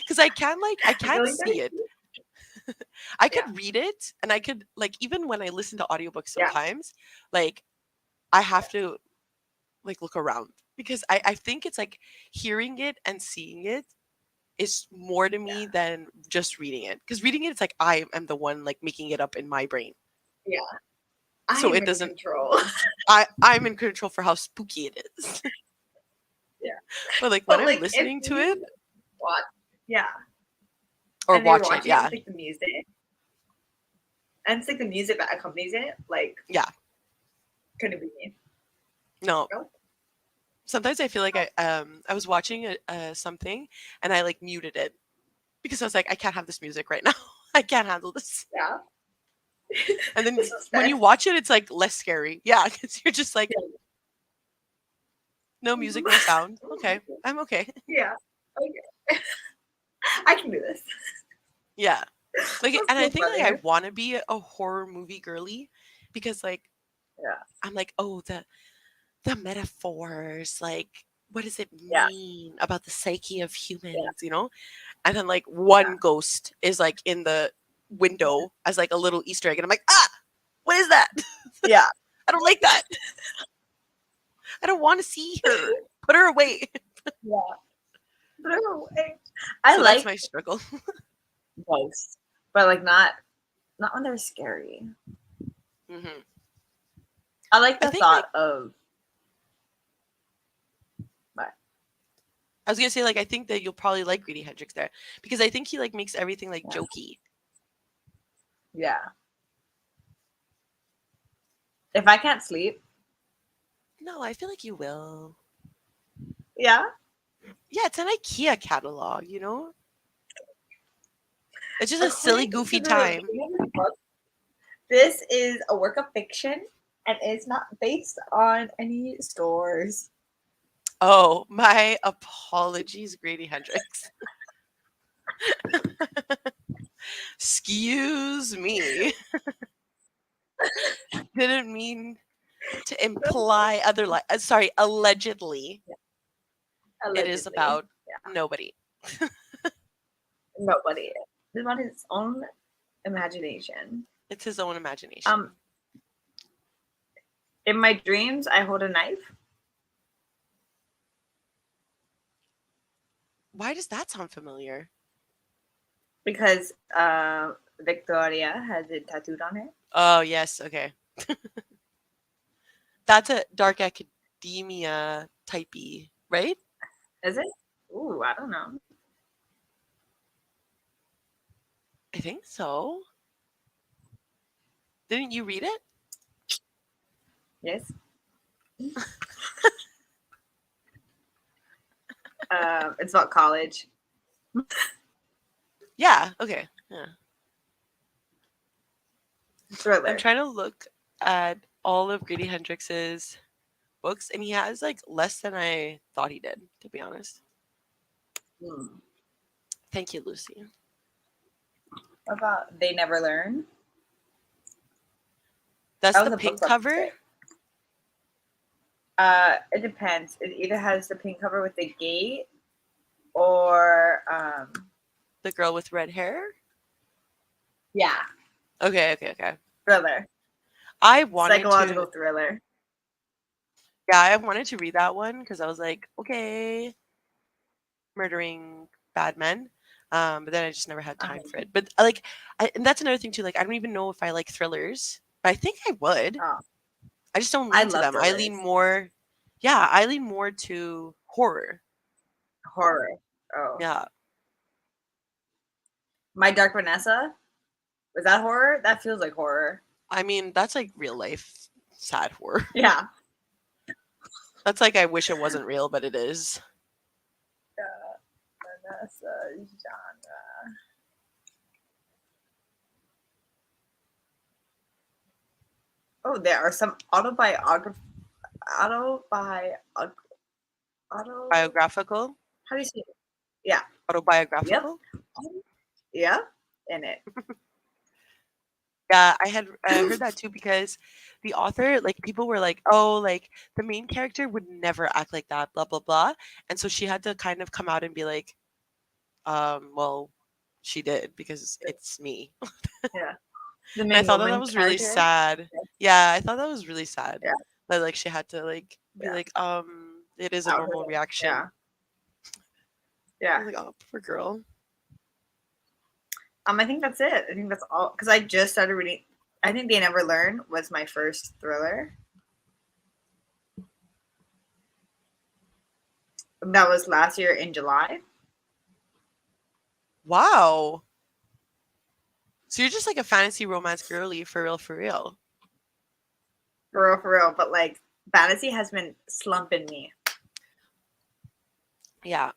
Because I can't Really see very it. cute. I Yeah. could read it, and I could like even when I listen to audiobooks Yeah. sometimes, like I have to like look around because I think it's like hearing it and seeing it is more to me Yeah. than just reading it. Because reading it, it's like I am the one like making it up in my brain. Yeah. I So am it in doesn't control. I'm in control for how spooky it is. Yeah. But like when But I'm like if listening to it you watch, yeah, or and you're watch it, watching it yeah. with like the music, and it's like the music that accompanies it, like Yeah. couldn't be me. No. Nope. Sometimes I feel like I was watching something and I like muted it because I was like I can't have this music right now. I can't handle this. Yeah. And then This is when you watch it, it's like less scary. Yeah, because you're just like no music, no sound. Okay, I'm okay. Yeah. Okay. I can do this. Yeah, like, That's and I so think like I funny. want to be a horror movie girly because like Yeah. I'm like, oh, the metaphors, like what does it Yeah. mean about the psyche of Yeah. humans, you know? And then like Yeah. one ghost is like in the window as like a little Easter egg, and I'm like, ah, what is that? Yeah. I don't like that. I don't want to see her. Put her away. Yeah. No, I So that's like my struggle. ghosts, but like not when they're scary. Hmm. I like I the think like thought of what? I was gonna say like I think that you'll probably like Greedy Hendrix there because I think he like makes everything like Yeah. jokey. Yeah. If I can't sleep, No, I feel like you will. yeah. Yeah, it's an IKEA catalog, you know? It's just a silly, According to goofy the time. review of this book, this is a work of fiction and it's not based on any stores. Oh, my apologies, Grady Hendrix. Excuse me. Didn't mean to imply sorry, allegedly. It is Allegedly. about Yeah. nobody. Nobody. It's about his own imagination. It's his own imagination. Um, in my dreams, I hold a knife Why does that sound familiar? because Victoria has it tattooed on her. Oh, yes. Okay. That's a dark academia typey, right? Is it? Ooh, I don't know. I think so. Didn't you read it? Yes. It's about college. Yeah. Okay. Yeah. I'm Thriller. trying to look at all of Grady Hendrix's books, and he has like less than I thought he did, to be honest. Hmm. Thank you, Lucy. What about They Never Learn? That's That the was a book pink club cover. pick. It depends. It either has the pink cover with the gate or The girl with red hair. yeah, Okay, okay, okay. thriller. I wanted to, Psychological thriller. yeah, I wanted to read that one because I was like, okay, murdering bad men. But then I just never had I time for it. But like, and that's another thing too. Like, I don't even know if I like thrillers, but I think I would. oh, I just don't I lean to love them. I lean thrillers. more, yeah, I lean more to horror. Horror. Oh. Yeah, My Dark Vanessa? Was that horror? That feels like horror. I mean that's like real life sad horror. Yeah. That's like I wish it wasn't real, but it is. Vanessa genre. Oh, there are some autobi auto Biographical, how do you say it? Yeah. Yep. autobiographical. Yeah. In it. Yeah, I had heard that too because the author, like people were like, "Oh, like the main character would never act like that," blah blah blah, and so she had to kind of come out and be like, well, she did because it's me." Yeah. The And I main thought that that woman was really character. sad. Yeah, I thought that was really sad Yeah. that like she had to like be Yeah. like, it is a Out her. normal Yeah. reaction. I Yeah. was like, oh, poor girl. I think that's it. I think that's all because I just started reading. I think They Never Learn was my first thriller. That was last year in July. Wow. So you're just like a fantasy romance girly for real, for real. For real, for real. But like fantasy has been slumping me. Yeah.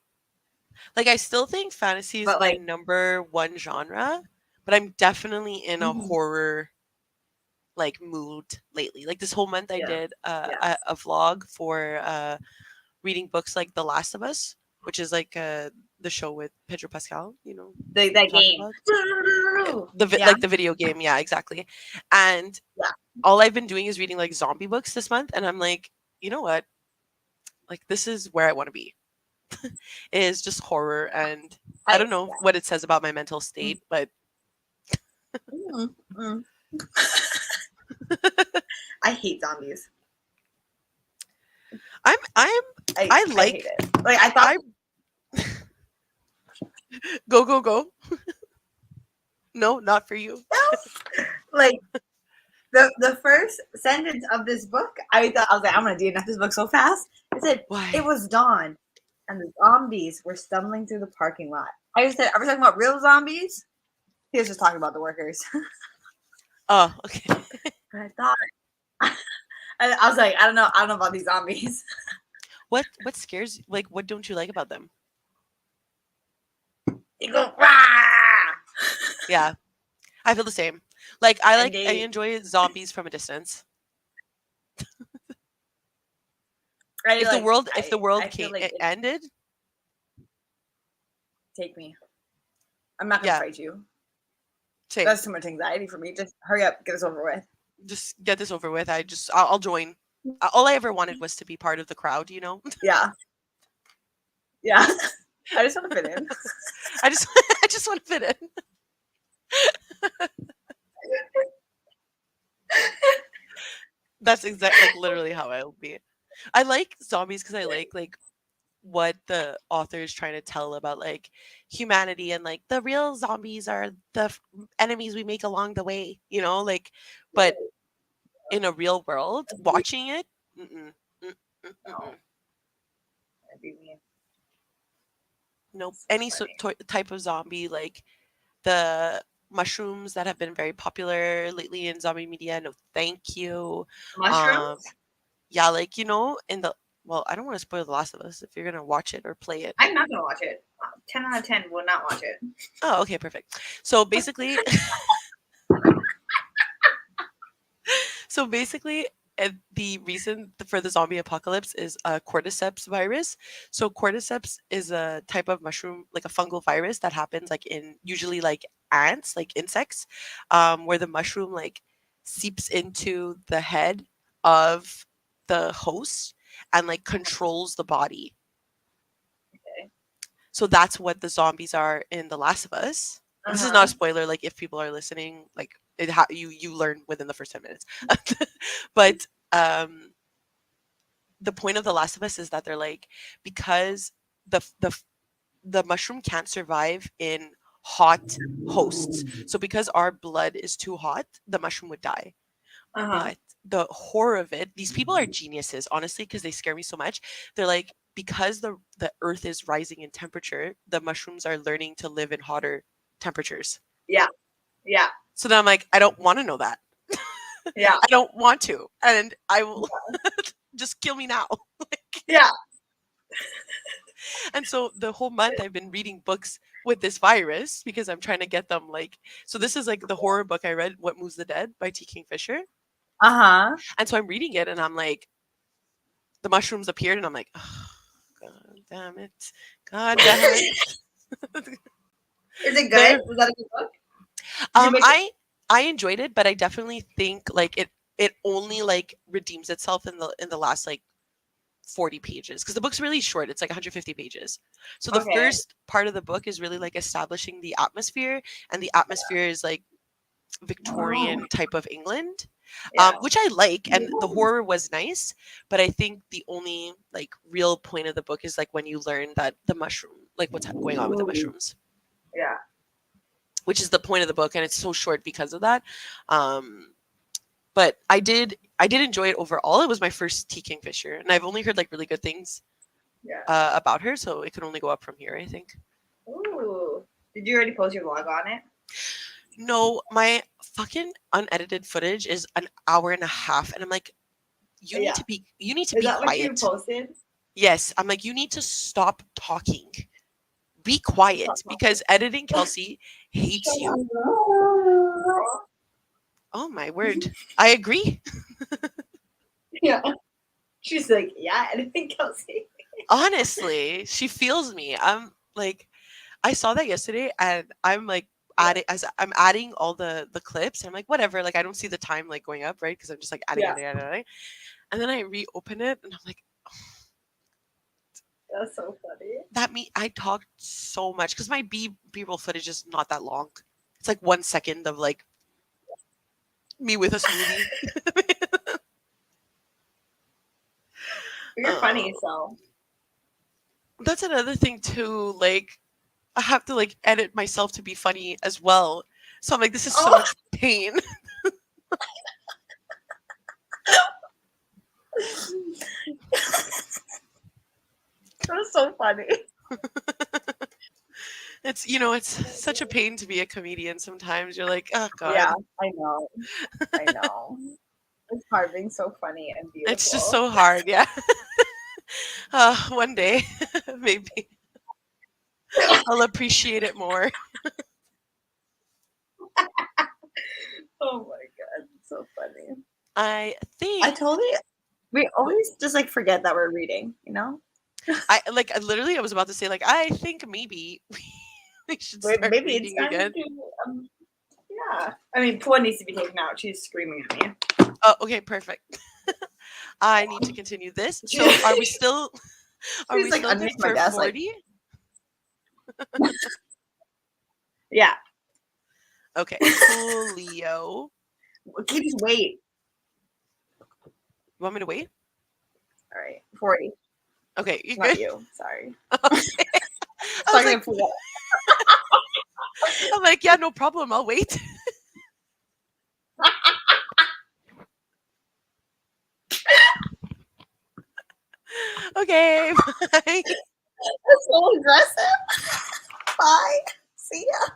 Like I still think fantasy is But my like, number one genre, but I'm definitely in a mhm, horror like mood lately. Like this whole month I yeah, did yes, a vlog for reading books like The Last of Us, which is like the show with Pedro Pascal, you know, that I'm talking game. about. The Yeah, like the video game, yeah, exactly. And yeah. all I've been doing is reading like zombie books this month, and I'm like, you know what? Like this is where I want to be. Is just horror, and I I don't know yeah. what it says about my mental Mm, state, but mm, mm. I hate zombies. I'm I I I hate like it. Like I thought I go go go. No, not for you. like the first sentence of this book, I was like, I'm gonna DNF this book so fast. It said it Why? was dawn and the zombies were stumbling through the parking lot. I just said, are we talking about real zombies? He was just talking about the workers. Oh, okay. But I thought I was like, I don't know about these zombies. What scares like what don't you like about them? You go rah, Yeah, I feel the same. Like and I they enjoy zombies from a distance. I like If the world I feel like it ended, take me. I'm not gonna yeah, fight you. same. That's too much anxiety for me. Just hurry up, get this over with. Just get this over with. I'll join. All I ever wanted was to be part of the crowd, you know? Yeah. Yeah. I just want to fit in. I just I just want to fit in. That's exactly like literally how I'll be. I like zombies because I like what the author is trying to tell about like humanity and like the real zombies are the enemies we make along the way, you know, like but in a real world, watching it, mm-mm, No, mm-mm. that'd be me. Nope. So Any funny. type of zombie, like the mushrooms that have been very popular lately in zombie media. No, thank you. Um, Mushrooms? yeah, like you know, in the well, I don't want to spoil The Last of Us if you're gonna watch it or play it. I'm not gonna watch it. 10 out of 10 will not watch it. Oh, okay, perfect. So basically, so basically, the reason for the zombie apocalypse is a cordyceps virus. So cordyceps is a type of mushroom, like a fungal virus that happens like in usually like ants, like insects, where the mushroom like seeps into the head of the host and like controls the body. Okay. So that's what the zombies are in The Last of Us. And this is not a Uh-huh. spoiler. Like if people are listening, like you learn within the first 10 minutes. But the point of The Last of Us is that they're like because the the the mushroom can't survive in hot hosts. So because our blood is too hot, the mushroom would die. Uh-huh. But the horror of it, these people are geniuses, honestly, because they scare me so much. They're like, because the earth is rising in temperature, the mushrooms are learning to live in hotter temperatures. Yeah. Yeah. So then I'm like, I don't want to know that. Yeah. I don't want to. And I will just kill me now. Like, Yeah. and so the whole month I've been reading books with this virus because I'm trying to get them like so this is like the horror book I read, What Moves the Dead by T. Kingfisher. Uh-huh. And so I'm reading it and I'm like, the mushrooms appeared and I'm like, oh, God damn it. God damn it. Is it good? There Was that a good book? Did you make it? I enjoyed it, but I definitely think like it only like redeems itself in the last like 40 pages because the book's really short. It's like 150 pages. So the Okay. first part of the book is really like establishing the atmosphere, and the atmosphere is like Victorian type of England, Yeah. which I like, and the horror was nice. But I think the only like real point of the book is like when you learn that the mushroom, like what's going on with the mushrooms, Yeah. which is the point of the book, and it's so short because of that. Um, but I did enjoy it overall. It was my first T. Kingfisher, and I've only heard like really good things Yeah. about her, so it could only go up from here, I think. Ooh. Did you already post your vlog on it? No, my fucking unedited footage is an hour and a half, and I'm like, Yeah. you need to Is be that what you quiet. posted? Yes, I'm like, you need to stop talking. Be quiet because editing Kelsey hates you. Oh my word. I agree. Yeah. She's like, yeah, anything, Kelsey? Honestly, she feels me. I'm like, I saw that yesterday and I'm like Yeah. adding as I'm adding all the clips and I'm like whatever, like I don't see the time like going up, right? Because I'm just like Yeah. adding. And then I reopen it and I'm like, That's so funny. that me I talked so much because my B-roll footage is not that long. It's like 1 second of like me with a smoothie. You're uh, funny, so. that's another thing too. Like I have to like edit myself to be funny as well. So I'm like, this is so Oh, much pain. that's so funny. It's it's such a pain to be a comedian sometimes. You're like, oh Yeah, God. I know. I know. It's hard being so funny and It's just beautiful. so hard, yeah. One day, maybe I'll appreciate it more. Oh my god, it's so funny. I I think totally we always just like forget that we're reading, you know? I literally I was about to say like I think maybe we should start Maybe it's reading time again. to yeah. I mean, Pua needs to be taken out. She's screaming at me. Oh, okay, perfect. I need to continue this. So are we still Are She's we like still good underneath my for desk, like, 40? yeah. Okay, coolio. Can you just wait? You want me to wait? All right, 40. Okay, you Not good? you. Sorry. Okay. I was Talking like, to people. I'm like, yeah, no problem. I'll wait. Okay, bye. That's so aggressive. Bye. See ya.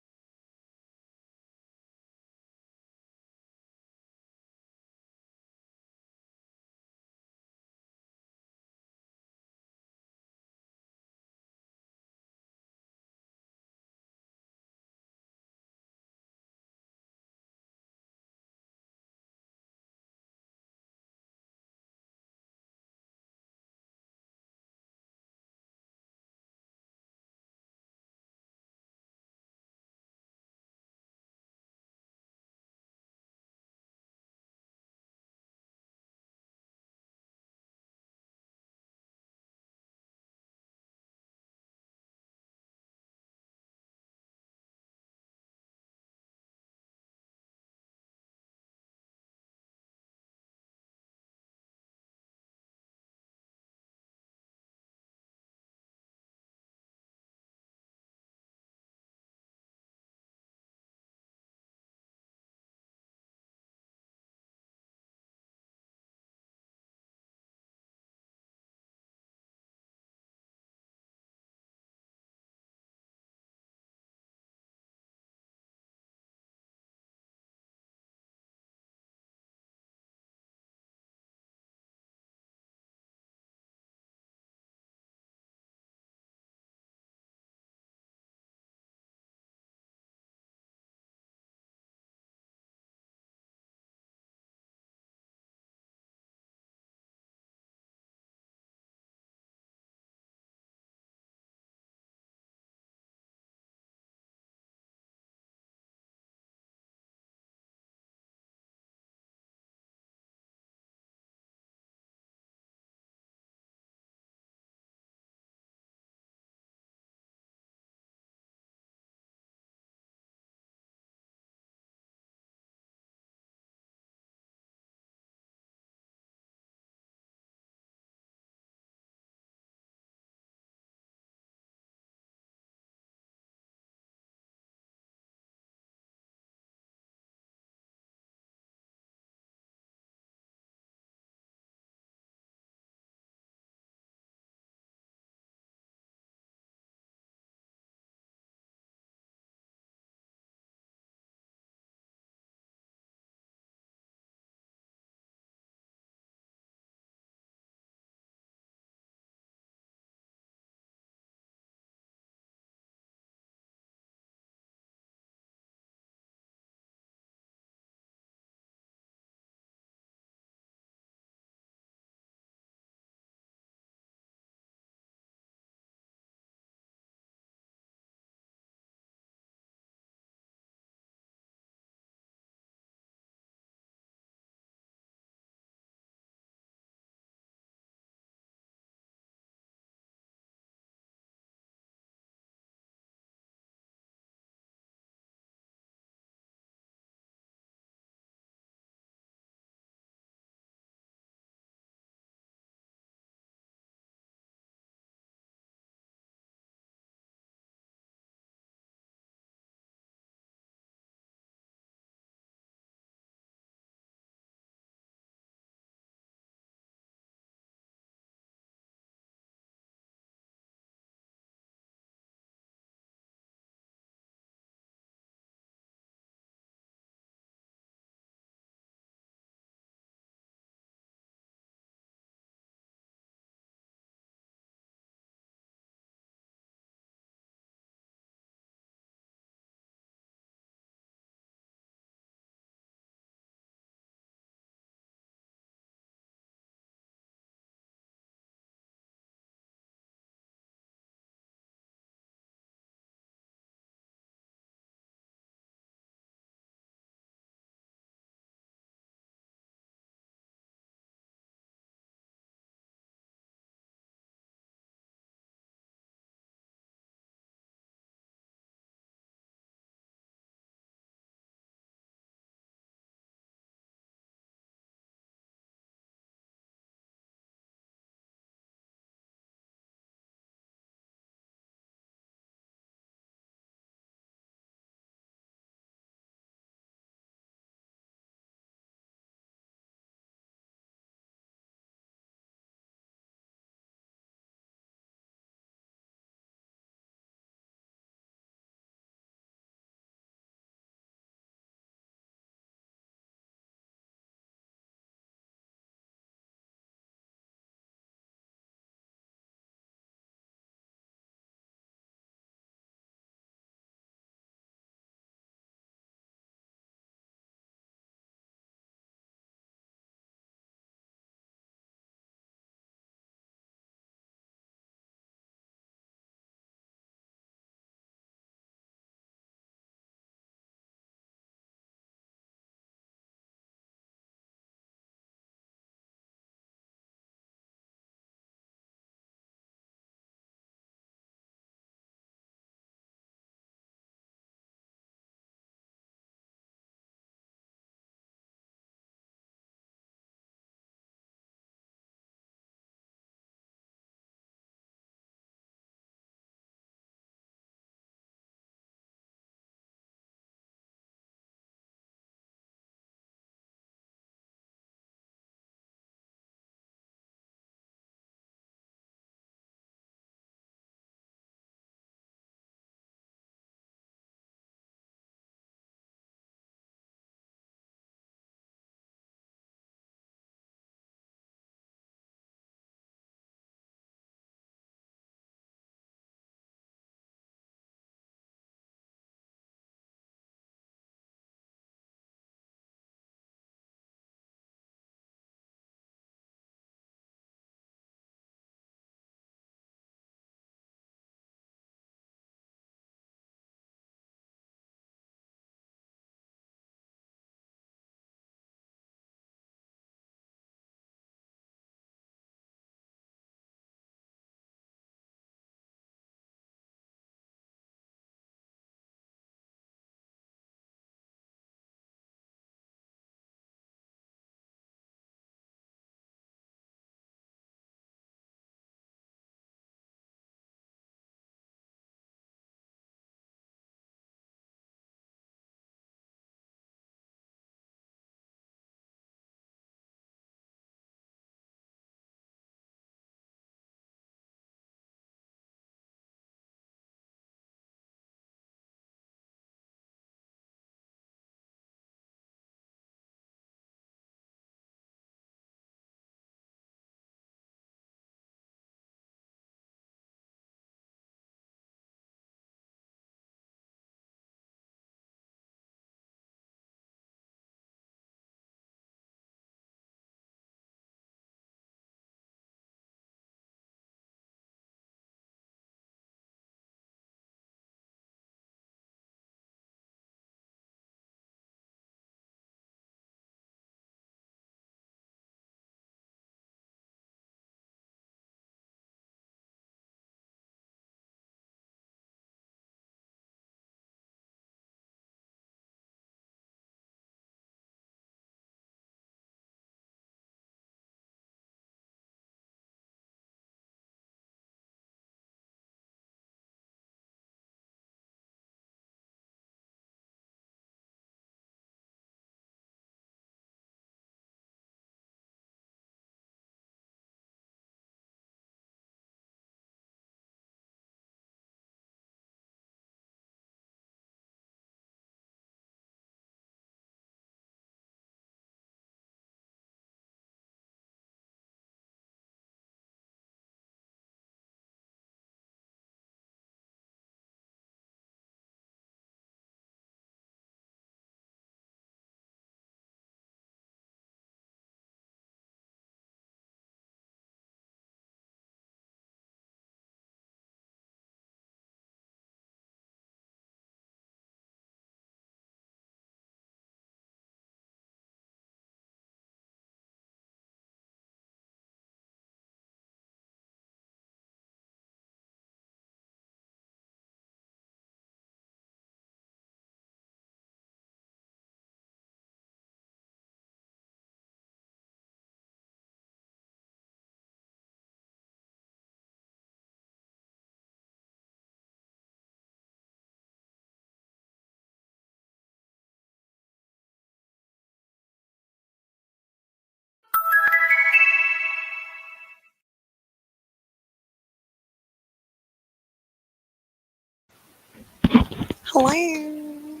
Hello.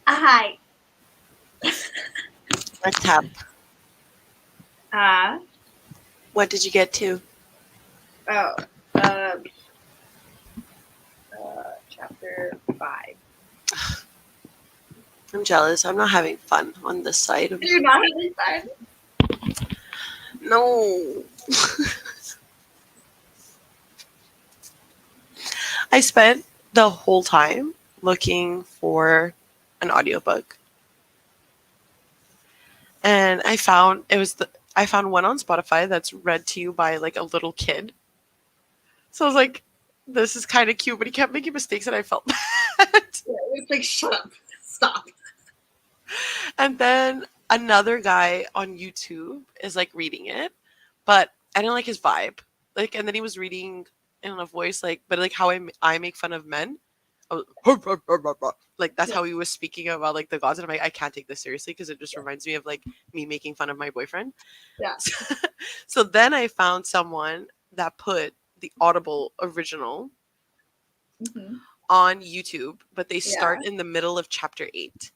Hi. What's up? Uh, What did you get to? oh, uh, chapter 5. I'm jealous. I'm not having fun on this side of You're not having fun? no. I spent the whole time looking for an audiobook. And I found one on Spotify that's read to you by like a little kid. So I was like, this is kind of cute, but he kept making mistakes and I felt bad. Yeah, it's like, shut up. Stop. And then another guy on YouTube is like reading it, but I didn't like his vibe. Like, and then he was reading in a voice like, but like how I make fun of men. I was, like that's Yeah. how he was speaking about like the gods, and I'm like, I can't take this seriously because it just reminds me of like me making fun of my boyfriend. Yeah. So then I found someone that put the Audible original Mm-hmm. on YouTube, but they Yeah. start in the middle of chapter 8.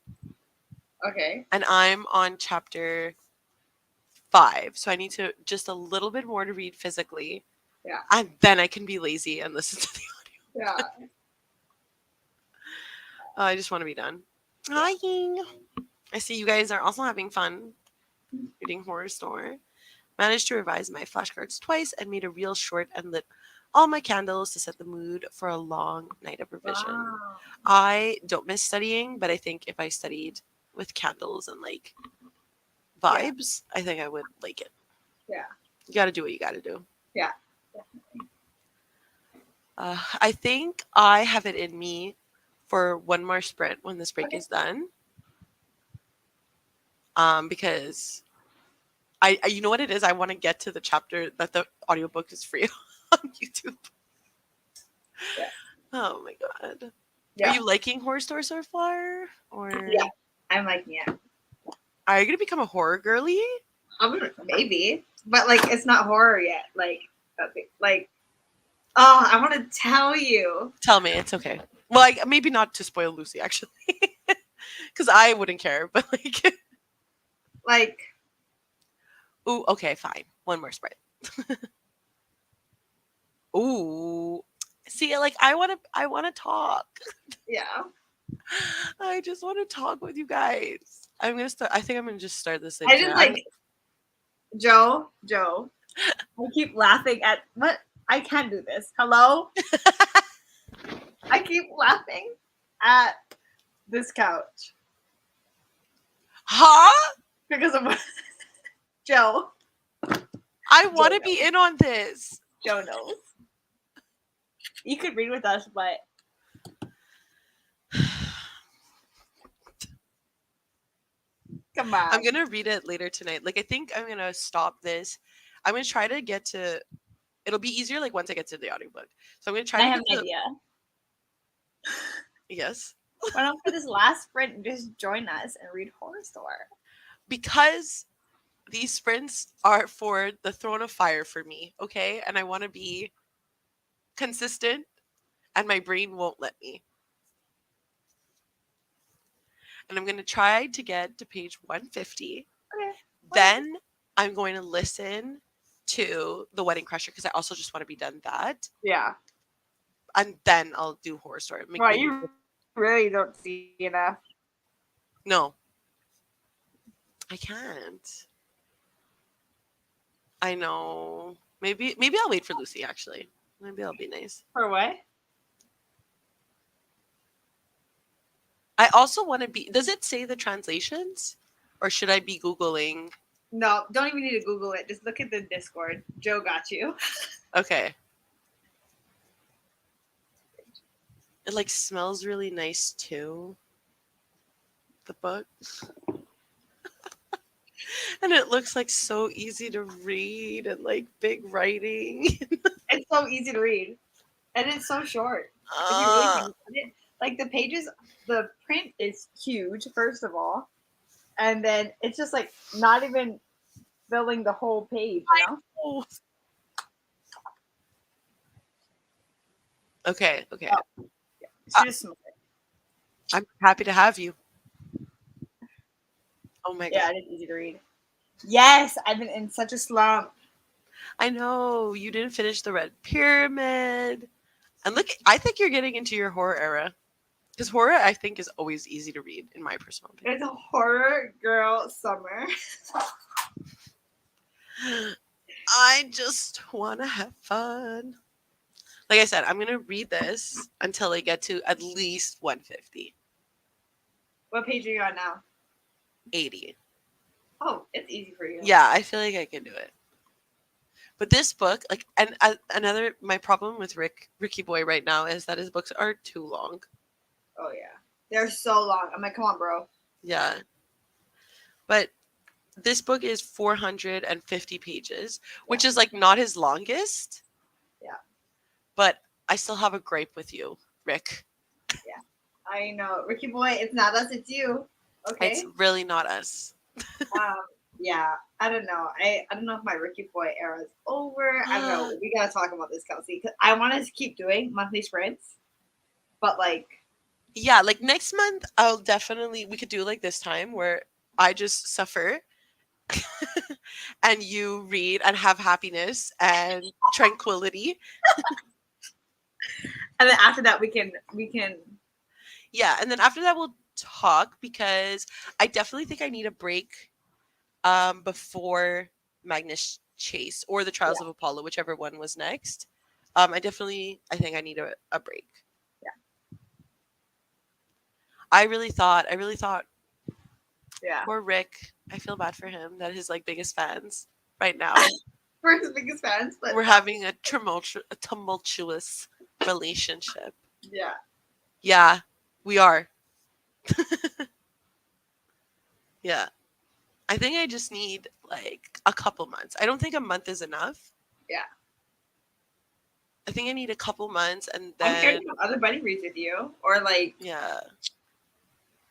Okay. And I'm on chapter 5. So I need to just a little bit more to read physically. Yeah. And then I can be lazy and listen to the audio. Yeah. I just want to be done. Hi. I see you guys are also having fun reading Horror Store. Managed to revise my flashcards twice and made a real short and lit all my candles to set the mood for a long night of revision. Wow. I don't miss studying, but I think if I studied with candles and like vibes, I think I would like it. Yeah. You got to do what you got to do. Yeah. I think I have it in me for one more sprint when this break Okay. is done. Because you know what it is? I want to get to the chapter that the audiobook is free on YouTube. Yeah. Oh my god. Are Yeah. you liking Horror Store so far? Or Yeah. I'm like, yeah. are you gonna become a horror girly? Maybe. But like it's not horror yet. Like oh, I want to tell you. Tell me, it's okay. Well, maybe not to spoil Lucy actually, because I wouldn't care. But like, Like ooh, okay, fine. One more sprite. Ooh, see, like I want to talk. yeah. I just want to talk with you guys. I'm gonna start. I think I'm gonna just start this I into. just like Joe. I keep laughing at what I can't do this. Hello? I keep laughing at this couch Huh? because of Joe. I want Joe to be knows. in on this. Joe knows. You could read with us, but come on. I'm gonna read it later tonight. Like I think I'm gonna stop this. I'm gonna try to get to. It'll be easier like once I get to the audiobook. So I'm gonna try I to have get an to. idea. Yes, Why don't for this last sprint just join us and read Horror Store? because these sprints are for the Throne of Fire for me. Okay, and I want to be consistent, and my brain won't let me. And I'm gonna try to get to page 150. Okay. Then I'm going to listen to The Wedding Crusher because I also just want to be done that. Yeah. And then I'll do Horror Story. Well, you really don't see enough. No, I can't. I know. Maybe I'll wait for Lucy actually. Maybe I'll be nice. For what? I also want to be does it say the translations? Or should I be Googling? No, don't even need to Google it. Just look at the Discord. Joe got you. Okay. It like smells really nice too. The book. And it looks like so easy to read and like big writing. It's so easy to read. And it's so short. If you really think about it. Like the pages, the print is huge, first of all. And then it's just like not even filling the whole page, you know? Oh, Okay, okay. Oh, yeah. I- She just smoked it. I'm happy to have you. Oh my Yeah, god. it is easy to read. Yes, I've been in such a slump. I know you didn't finish the Red Pyramid. And look, I think you're getting into your horror era. Because horror, I think, is always easy to read, in my personal opinion. It's a horror girl summer. I just want to have fun. Like I said, I'm going to read this until I get to at least 150, What page are you on now? 80. Oh, it's easy for you. Yeah, I feel like I can do it. But this book, like, and another, my problem with Ricky Boy right now is that his books are too long. Oh yeah, they're so long. I'm like, come on, bro. Yeah. But this book is 450 pages, which is like not his longest. Yeah. But I still have a gripe with you, Rick. Yeah, I know, Ricky Boy. It's not us, it's you. Okay. It's really not us. Um. Yeah. I don't know. I don't know if my Ricky Boy era is over. I don't know. We gotta talk about this, Kelsey, because I want us to keep doing monthly sprints, but like, Yeah, like next month, I'll definitely, we could do like this time where I just suffer and you read and have happiness and tranquility. and then after that we can. Yeah, and then after that, we'll talk because I definitely think I need a break before Magnus Chase or the Trials Yeah. of Apollo, whichever one was next. I think I need a break. Yeah. I really thought, Yeah. poor Rick, I feel bad for him that his like biggest fans right now. We're his biggest fans, but We're having a tumultuous relationship. yeah. Yeah, we are. Yeah. I think I just need like a couple months. I don't think a month is enough. Yeah. I think I need a couple months and I'm here to then have other buddy reads with you, or like, yeah.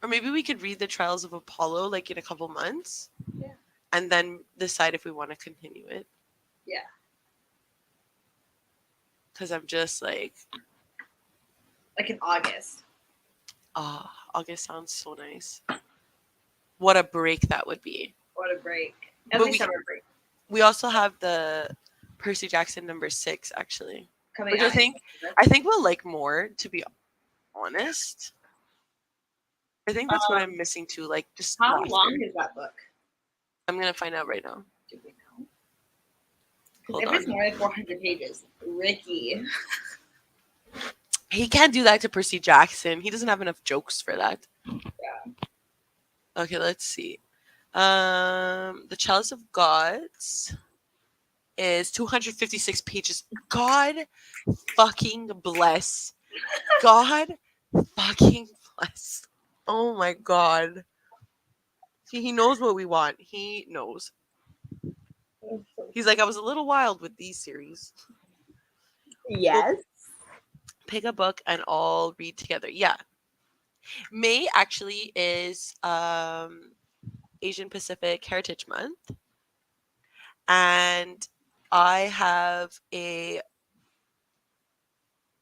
Or maybe we could read the Trials of Apollo like in a couple months. Yeah. And then decide if we want to continue it. yeah, Cuz I'm just like, like in August. August sounds so nice. What a break that would be. What a break! At But least summer break we also have the Percy Jackson #6 actually, coming which out. I think we'll like more, to be honest. I think that's what I'm missing too, like just How laughter. long is that book? I'm gonna find out right now. Do we know? Hold If it's on. more than 400 pages, Ricky. He can't do that to Percy Jackson. He doesn't have enough jokes for that. Yeah. Okay, let's see. The Chalice of Gods is 256 pages. God fucking bless. God fucking bless. Oh my god. See, he knows what we want. He knows. He's like, I was a little wild with these series. Yes. Pick a book and all read together. Yeah. May actually is Asian Pacific Heritage Month. And I have a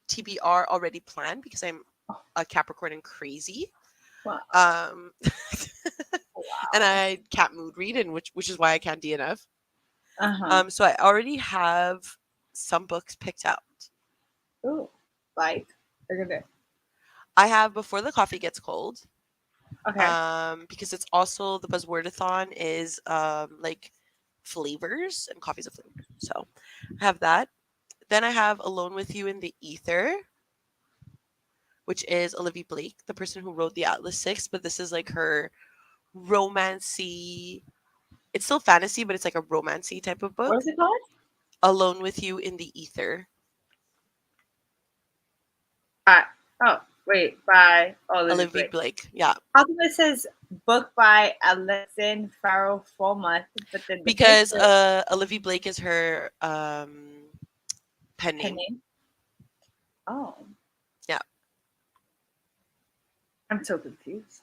TBR already planned because I'm a Capricorn and crazy. Wow. Um Wow. and I can't mood read, and which is why I can't DNF. Uh-huh. So I already have some books picked out. Ooh. Like, look at it. I have Before the Coffee Gets Cold. Okay. Because it's also the Buzzwordathon is like flavors, and coffee's a flavor. So I have that. Then I have Alone with You in the Ether, which is Olivia Blake, the person who wrote the Atlas Six, but this is like her romancy. It's still fantasy, but it's like a romancy type of book. What is it called? Alone with You in the Ether. Oh, wait. By Olivia Blake. Yeah. How come it says book by Alexin Farrell Fulmuth, but then the Because picture- Olivia Blake is her pen name. name? Oh. Yeah. I'm so confused.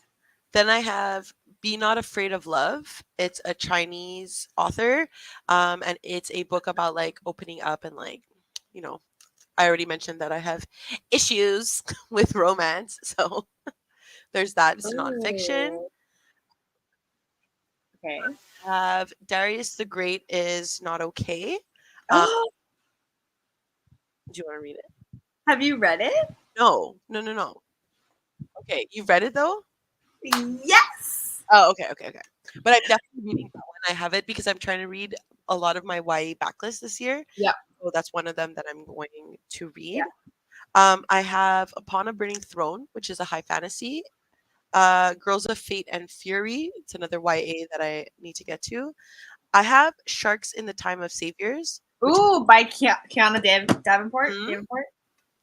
Then I have Be Not Afraid of Love. It's a Chinese author, and it's a book about like opening up and like, you know, I already mentioned that I have issues with romance, so there's that. It's nonfiction. Ooh. Okay. Have Darius the Great is not okay. Um, do you want to read it? Have you read it? No, no, no, no. Okay, you've read it though. Yes. Oh, okay, okay, okay. But I'm definitely reading that one. I have it because I'm trying to read a lot of my YA backlist this year. Yep. So that's one of them that I'm going to read. Yeah. I have Upon a Burning Throne, which is a high fantasy. Girls of Fate and Fury. It's another YA that I need to get to. I have Sharks in the Time of Saviors, which Ooh, by Kiana Davenport. hmm, Davenport.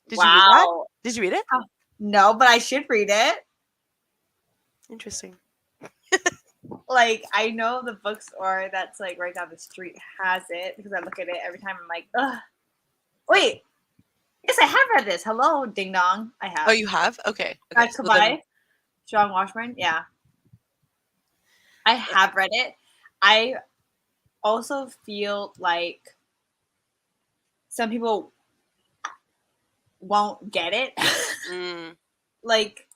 did you read that? Wow. Did you read it? Oh, no, but I should read it. Interesting. Like I know the bookstore that's like right down the street has it because I look at it every time. I'm like, ugh. Wait. Yes, I have read this. Hello, ding dong. I Oh, have. you have? Okay. Okay. Back So then, Kabai, Strong Washburn. Yeah, I have read it. I also feel like some people won't get it. mm, Like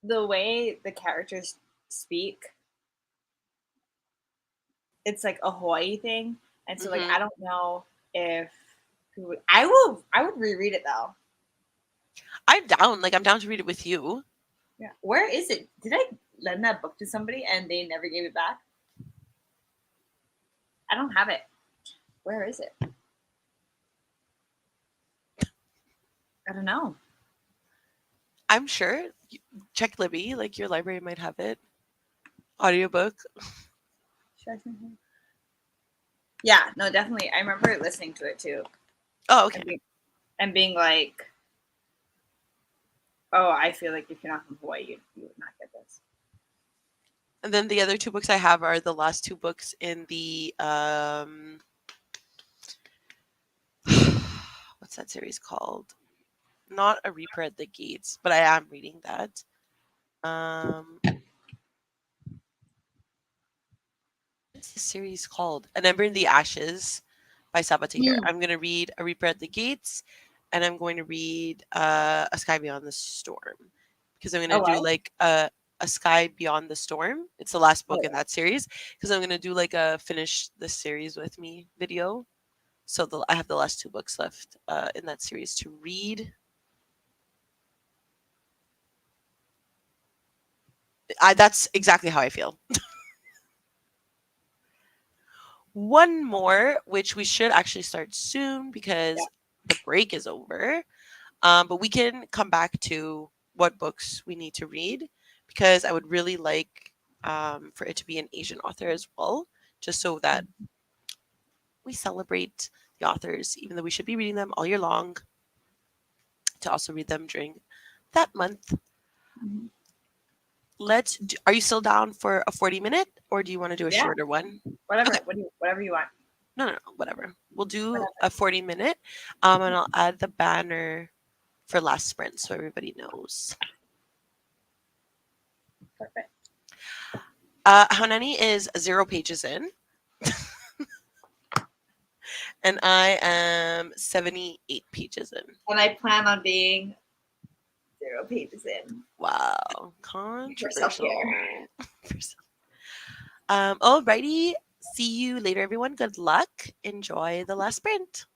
the way the characters speak, it's like a Hawaii thing, and so like hmm I don't know if I would reread it though. I'm down. Like I'm down to read it with you. Yeah. Where is it? Did I lend that book to somebody and they never gave it back? I don't have it. Where is it? I don't know. I'm sure. Check Libby. Like your library might have it. Audiobook. Yeah, no, definitely. I remember listening to it too Oh, okay. and being like, oh, I feel like if you're not from Hawaii, you would not get this. And then the other two books I have are the last two books in the what's that series called? Not A Reaper at the Gates, but I am reading that. Um what's the series called? An Ember in the Ashes by Sabatihir. Mm. I'm gonna read A Reaper at the Gates and I'm going to read A Sky Beyond the Storm. Because I'm Oh, gonna do what? like a Sky Beyond the Storm. It's the last book Oh, in that series. Because I'm gonna do like a finish this series with me video. So I have the last two books left in that series to read. That's exactly how I feel. One more, which we should actually start soon yeah. because the break is over. But we can come back to what books we need to read because I would really like for it to be an Asian author as well, just so that we celebrate the authors, even though we should be reading them all year long, to also read them during that month. Mhm. Are you still down for a 40-minute or do you want to do a Yeah. shorter one? Okay. Whatever. Whatever you want. No, no, no, whatever. We'll do Whatever. a 40-minute, and I'll add the banner for last sprint so everybody knows. Perfect. Hanani is 0 pages in, and I am 78 pages in. And I plan on being 0 pages in Wow, for self care. controversial. Alrighty. See you later, everyone. Good luck. Enjoy the last sprint.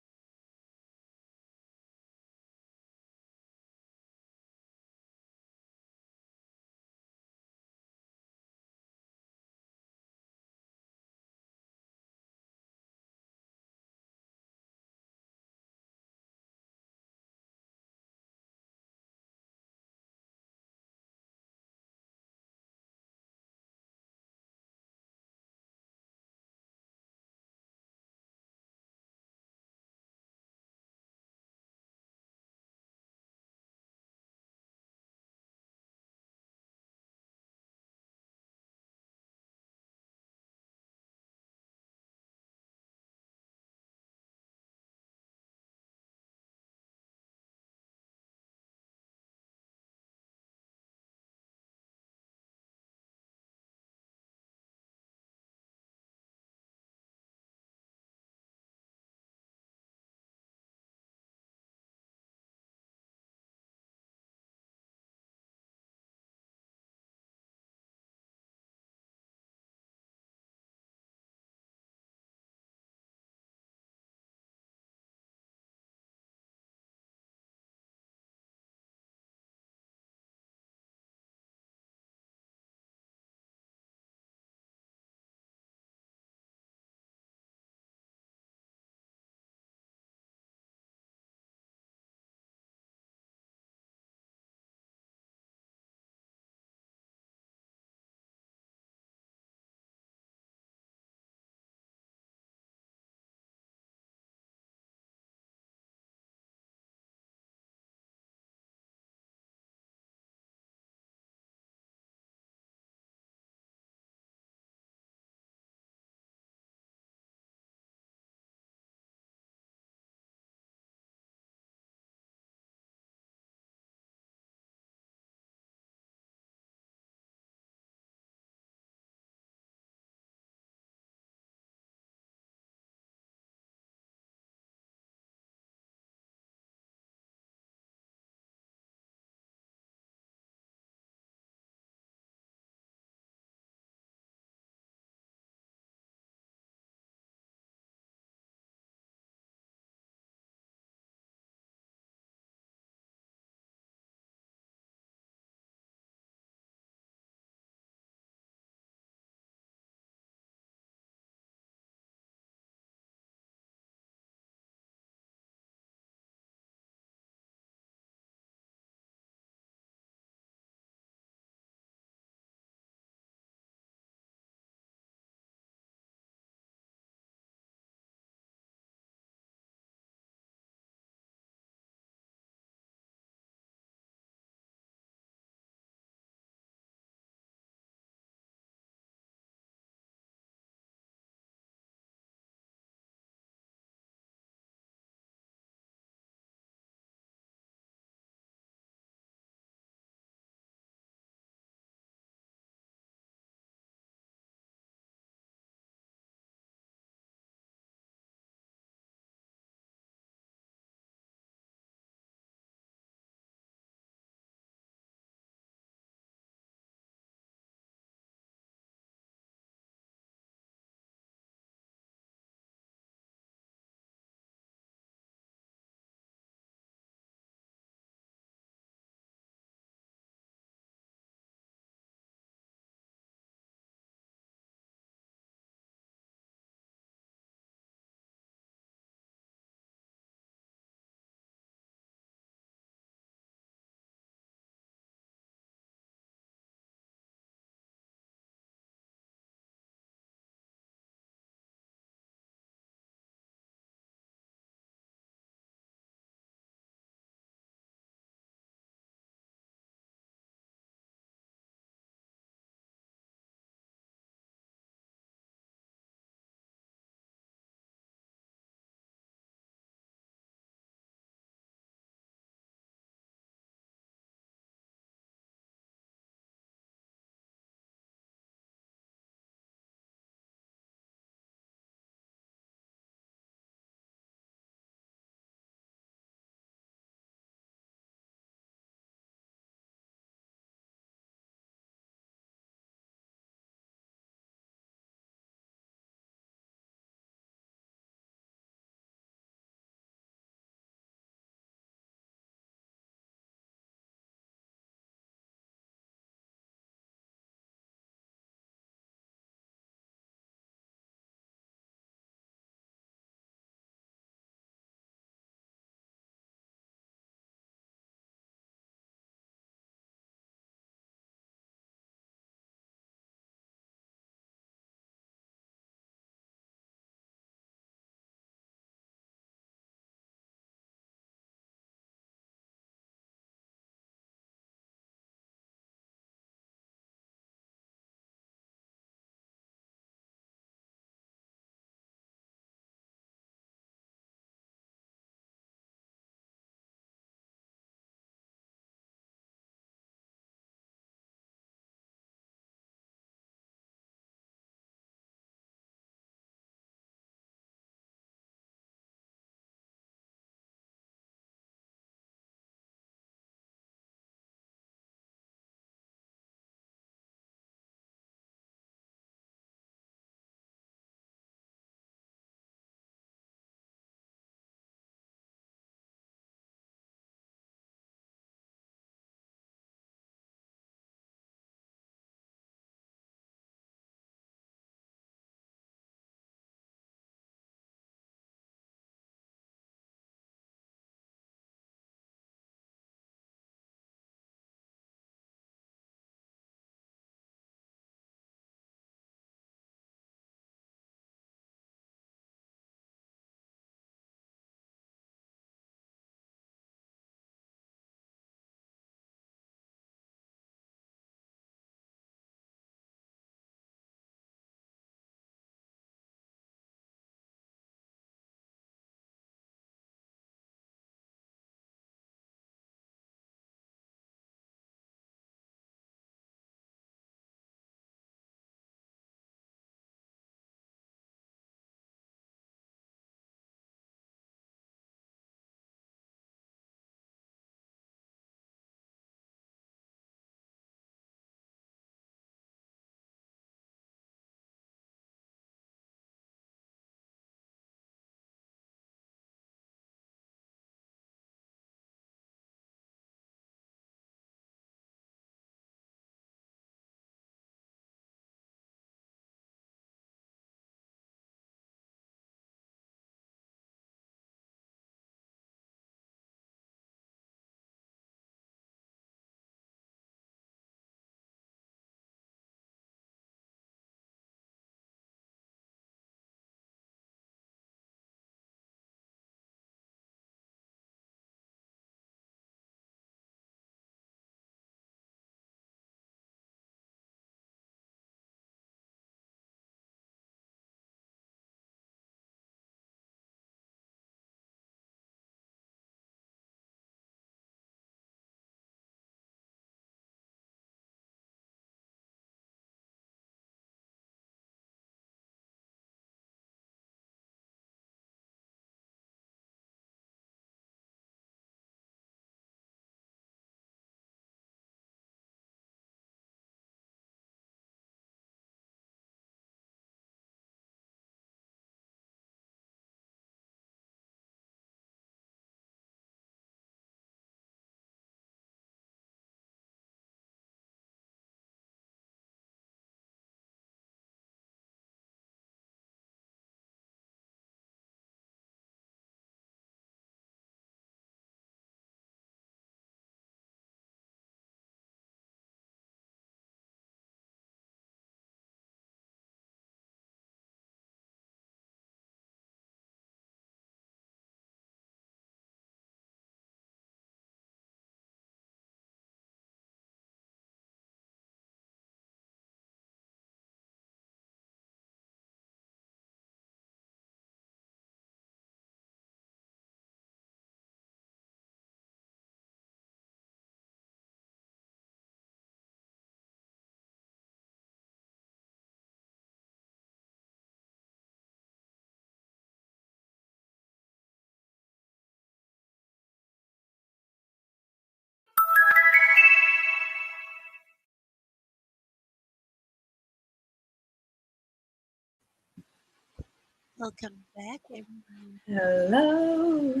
Welcome back, everyone. Hello.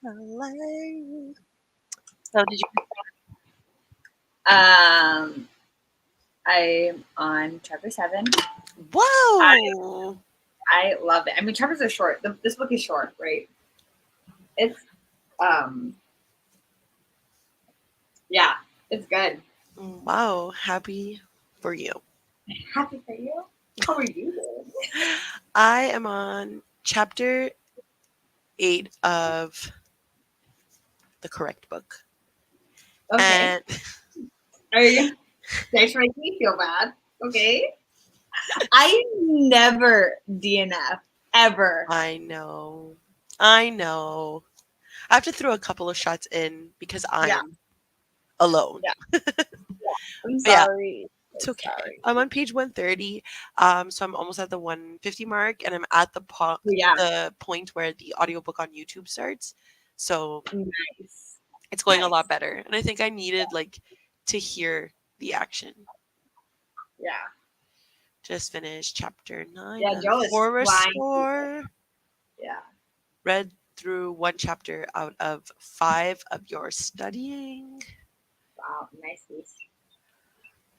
Hello. So, did you? Um, I'm on chapter 7. Whoa! I love it. I mean, chapters are short. This book is short, right? It's um, yeah, it's good. Wow, happy for you. Happy for you. How are you doing? I am on chapter 8 of the correct book. Okay. And Are you? Thanks for making me feel bad. Okay. I never DNF ever. I know. I know. I have to throw a couple of shots in because Yeah. I'm alone. Yeah. I'm But yeah, sorry. it's I'm okay. sorry. I'm on page 130. So I'm almost at the 150 mark and I'm at Yeah. the point where the audiobook on YouTube starts. So Nice. it's going a Nice. lot better. And I think I needed like to hear the action. Yeah. Just finished chapter 9 Yeah. of Joe is For flying. Restore. Yeah. Read through one chapter out of 5 of your studying. Wow. Nice.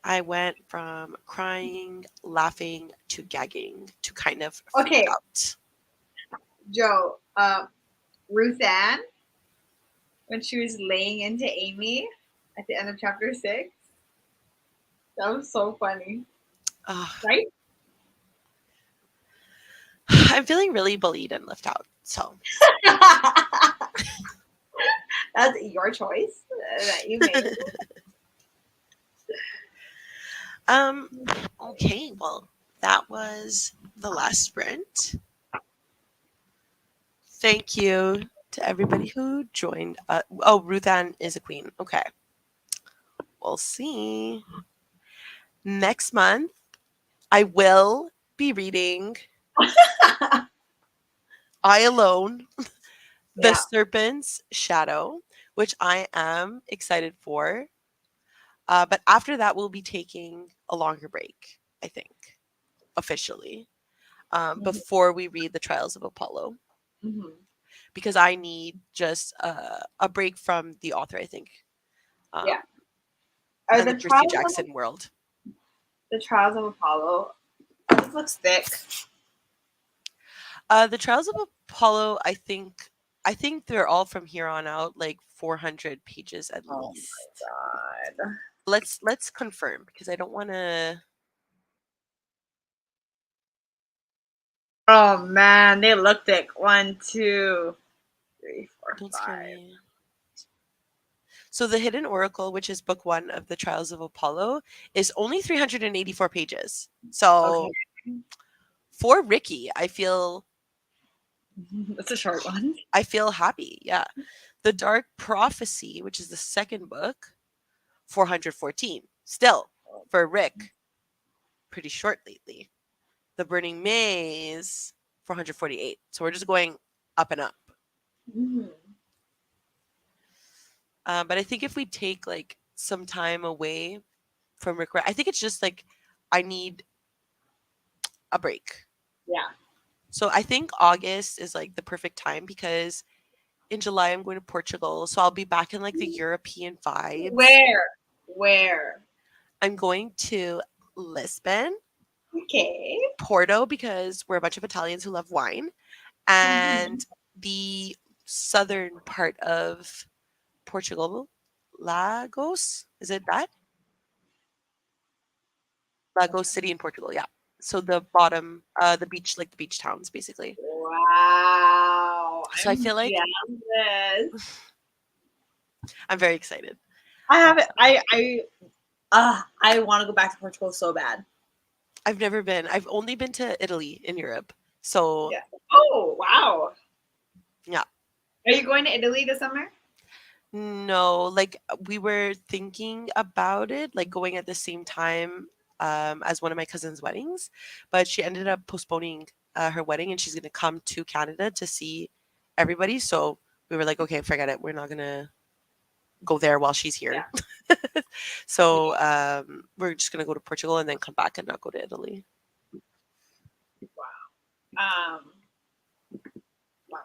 I went from crying, laughing to gagging to kind of freaked Okay, out. Joe. Ruth Ann, when she was laying into Amy at the end of chapter 6, that was so funny, Ugh. right? I'm feeling really bullied and left out. So, That's your choice that you made. um, okay, well, that was the last sprint. Thank you to everybody who joined. Oh, Ruth Ann is a queen. Okay, we'll see. Next month, I will be reading I Alone, The Yeah. Serpent's Shadow, which I am excited for. But after that, we'll be taking a longer break, I think, officially, Hmm. before we read The Trials of Apollo, Hmm. because I need just a break from the author, I think, Yeah. um, Are and the Percy Jackson world. the trials of Apollo? This looks thick. The Trials of Apollo, I think they're all from here on out, like 400 pages at Oh least. my god. Let's confirm because I don't want to. Oh man, they look thick. 1, 2, 3, 4, Don't scare 5. me. So the Hidden Oracle, which is book 1 of the Trials of Apollo, is only 384 pages. Okay. So for Ricky, That's a short one. I feel happy. Yeah. The Dark Prophecy, which is the second book, 414. Still for Rick, pretty short lately. The Burning Maze, 448. So we're just going up and up. Mhm. But I think if we take like some time away from Rick, I think it's just like I need a break. Yeah. So I think August is like the perfect time because in July I'm going to Portugal. So I'll be back in like the European vibes. Where? Where? I'm going to Lisbon, Okay. Porto, because we're a bunch of Italians who love wine, Mhm. and the southern part of Portugal, Lagos. Is it that? Lagos City in Portugal, yeah. So the bottom, the beach, like the beach towns, basically. Wow. So I I'm feel like jealous. I'm very excited. I have it. I want to go back to Portugal so bad. I've never been. I've only been to Italy in Europe. So Yeah. Oh wow. yeah, Are you going to Italy this summer? no, like we were thinking about it, like going at the same time as one of my cousin's weddings, but she ended up postponing her wedding, and she's gonna come to Canada to see everybody. So we were like, okay, forget it. We're not gonna go there while she's Yeah. here. So we're just gonna go to Portugal and then come back and not go to Italy. Wow. Um, wow.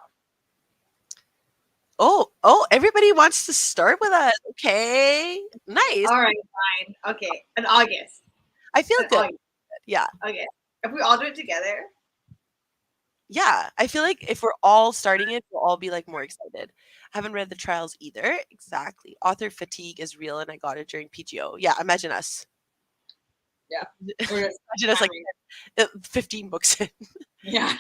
Oh, everybody wants to start with us. Okay. Nice. All right, fine. Okay, in August. I feel In good. August. Yeah. Okay. If we all do it together, Yeah. I feel like if we're all starting it, we'll all be like more excited. I haven't read the trials either. Exactly. Author fatigue is real and I got it during PGO. Yeah, imagine us. yeah, we're just Imagine us like hammering. 15 books in. Yeah.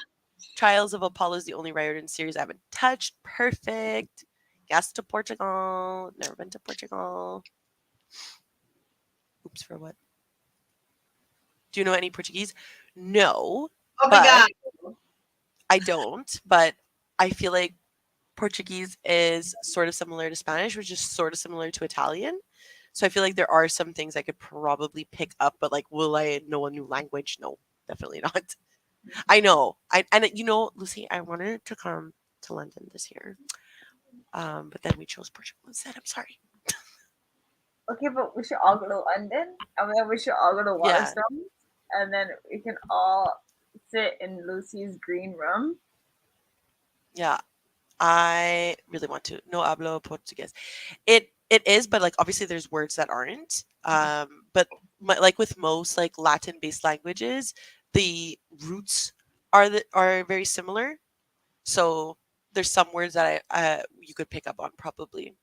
Trials of Apollo is the only Riordan series I haven't touched. Perfect. Yes to Portugal. Never been to Portugal. Oops, for what? Do you know any Portuguese? No, Oh my but god. I don't. But I feel like Portuguese is sort of similar to Spanish, which is sort of similar to Italian. So I feel like there are some things I could probably pick up, but like, will I know a new language? No, definitely not. I know. And you know, Lucy, I wanted to come to London this year, but then we chose Portugal instead. I'm sorry. Okay, but we should all go to London, and then we should all go to Yeah, Waterstones, and then we can all sit in Lucy's green room. yeah. I really want to. No hablo portugués. It is, but like obviously there's words that aren't. But like with most like Latin based languages, the roots are very similar. So there's some words that I you could pick up on probably.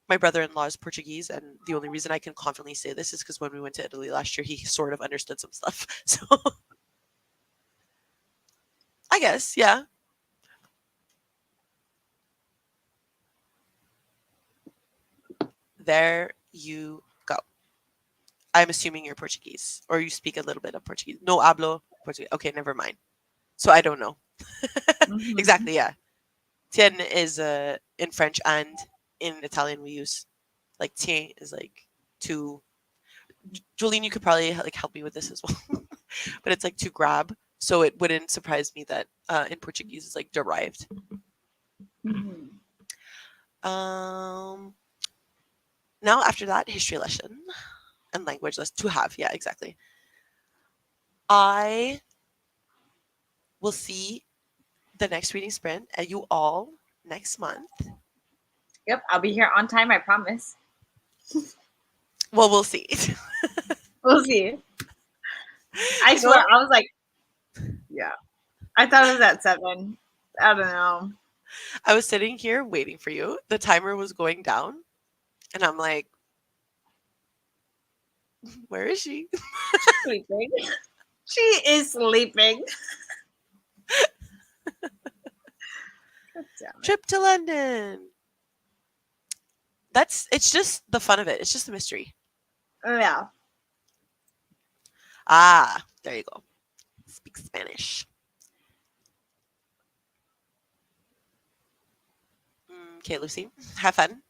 My brother-in-law is Portuguese, and the only reason I can confidently say this is because when we went to Italy last year, he sort of understood some stuff. So I guess, yeah. There you go. I'm assuming you're Portuguese or you speak a little bit of Portuguese. No hablo Portuguese. Okay, never mind. So I don't know. Mm-hmm. Exactly, yeah. Tien is in French and in Italian we use like tien is like to Jolene, you could probably like help me with this as well. But it's like to grab. So it wouldn't surprise me that in Portuguese it's like derived. Mm-hmm. Um Now after that history lesson and language lesson to have, yeah, exactly. I will see the next reading sprint and you all next month. Yep, I'll be here on time. I promise. Well, we'll see. We'll see. I You swear, know, I was like, yeah. I thought it was at 7. I don't know. I was sitting here waiting for you. The timer was going down, and I'm like, where is she? She's sleeping. She is sleeping. God damn it. Trip to London. It's just the fun of it. It's just the mystery. Yeah. Ah, there you go. Speak Spanish. Okay, Lucy, have fun.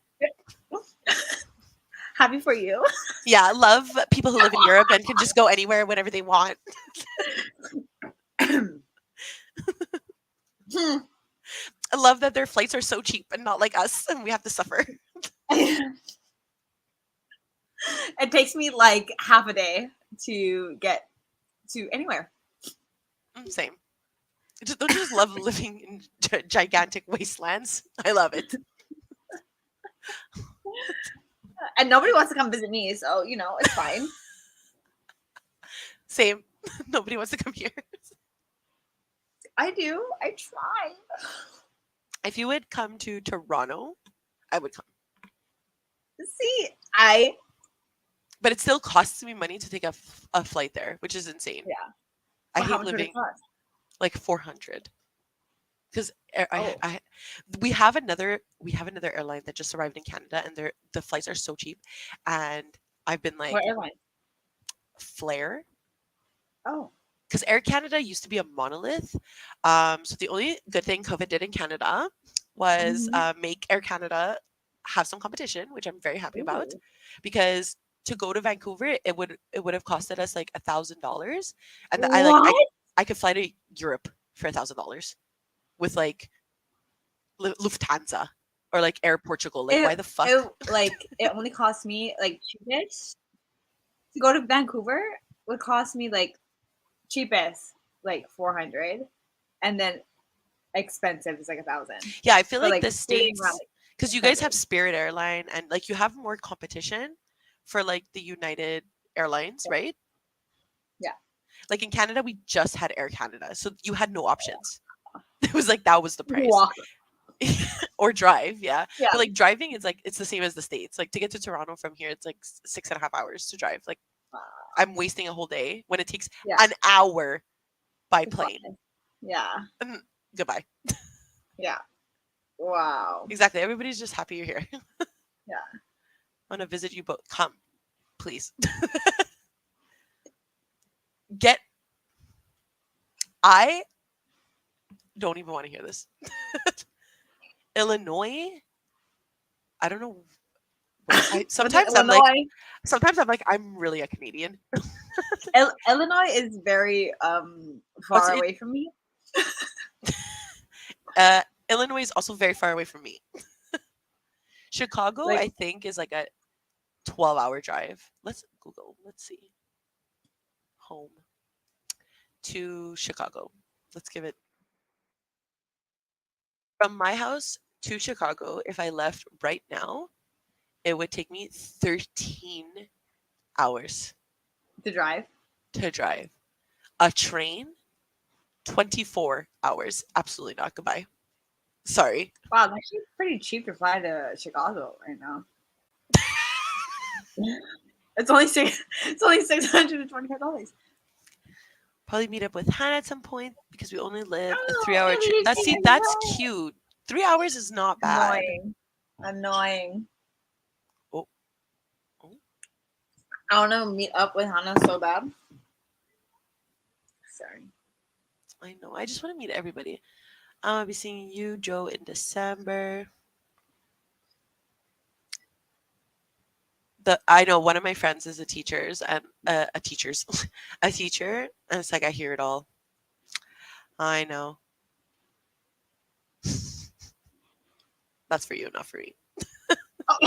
Happy for you. Yeah, love people who live in Europe and can just go anywhere whenever they want. I love that their flights are so cheap and not like us, and we have to suffer. It takes me like half a day to get to anywhere. Same. Don't you just love living in gigantic wastelands? I love it. And nobody wants to come visit me, so it's fine. Same. Nobody wants to come here. I do. I try. If you would come to Toronto, I would come. See, I But it still costs me money to take a flight there, which is insane. yeah. I Well, how hate much would it living cost? like 400 because Oh, we have another airline that just arrived in Canada, and the flights are so cheap, and I've been what like airline? Flair Oh. because Air Canada used to be a monolith. So the only good thing COVID did in Canada was Mm-hmm. make Air Canada have some competition, which I'm very happy about, Ooh. because to go to Vancouver, it would have costed us like $1,000, and What? I could fly to Europe for $1,000 with like Lufthansa or like Air Portugal. Like, It why the fuck? it like it only cost me like cheapest to go to Vancouver would cost me like cheapest. like 400, and then expensive is like 1,000. Yeah, I feel But like like the skating around States, like because you guys have 600. Spirit Airline and like you have more competition for like the United Airlines, Yeah. right? Yeah. Like in Canada, we just had Air Canada. So you had no options. It was like that was the You price. walk. Or drive, yeah. Yeah. But like driving is like it's the same as the States. Like to get to Toronto from here, it's like 6.5 hours to drive. Like I'm wasting a whole day when it takes Yeah. an hour by To fly. plane. Yeah. And goodbye. Yeah. Wow. Exactly. Everybody's just happy you're here. Yeah. I want to visit you, but come, please. Get. I don't even want to hear this. Illinois. I don't know. Was it Sometimes I'm like, I'm really a Canadian. Illinois is very What's far it? away from me. Illinois is also very far away from me. Chicago, Like I think, is like a 12-hour drive. Let's Google. Let's see. Home to Chicago. Let's give it from my house to Chicago. If I left right now, it would take me 13 hours to drive. to drive. A train, 24 hours. Absolutely not. Goodbye. Sorry. Wow, it's actually pretty cheap to fly to Chicago right now. It's only $625. Probably meet up with Hannah at some point because we only live a Oh, 3 hour maybe trip. we That's should see, hang that's out. cute. 3 hours is not bad. Annoying. Oh, oh. I want to meet up with Hannah so bad. Sorry. I know. I just want to meet everybody. I'll be seeing you, Joe, in December. I know one of my friends is a teacher's and a teacher's a teacher, and it's like I hear it all. I know. That's for you, not for me. Oh.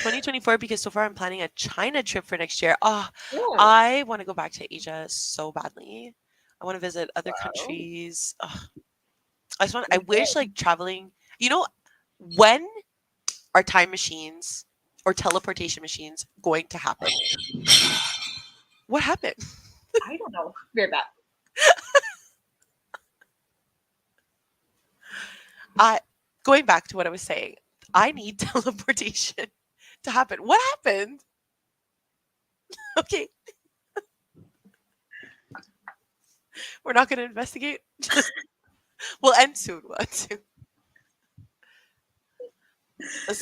2024 because so far I'm planning a China trip for next year. Oh, Ooh, I want to go back to Asia so badly. I want to visit other wow. countries. I Me wish too. like traveling, you know, when are time machines or teleportation machines going to happen? What happened? I don't know. We're back. I Going back to what I was saying, I need teleportation to happen. What happened? Okay, we're not going to investigate. We'll end soon. We'll end soon.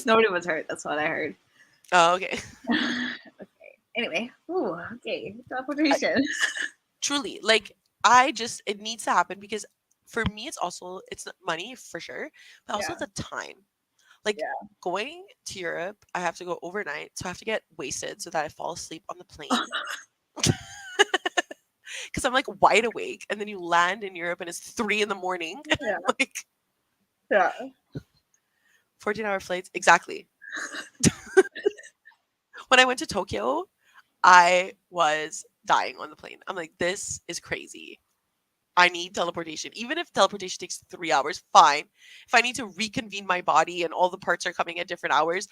Nobody was hurt. That's what I heard. Oh, okay. Okay. Anyway. Ooh, okay. Teleportation. Truly, like it needs to happen because for me, it's not money for sure, but also Yeah. the time. Like Yeah. going to Europe, I have to go overnight, so I have to get wasted so that I fall asleep on the plane. Because I'm like wide awake, and then you land in Europe and it's 3 in the morning. Yeah. Like Yeah. 14-hour flights. Exactly. When I went to Tokyo, I was dying on the plane. I'm like, this is crazy. I need teleportation. Even if teleportation takes 3 hours, fine. If I need to reconvene my body and all the parts are coming at different hours,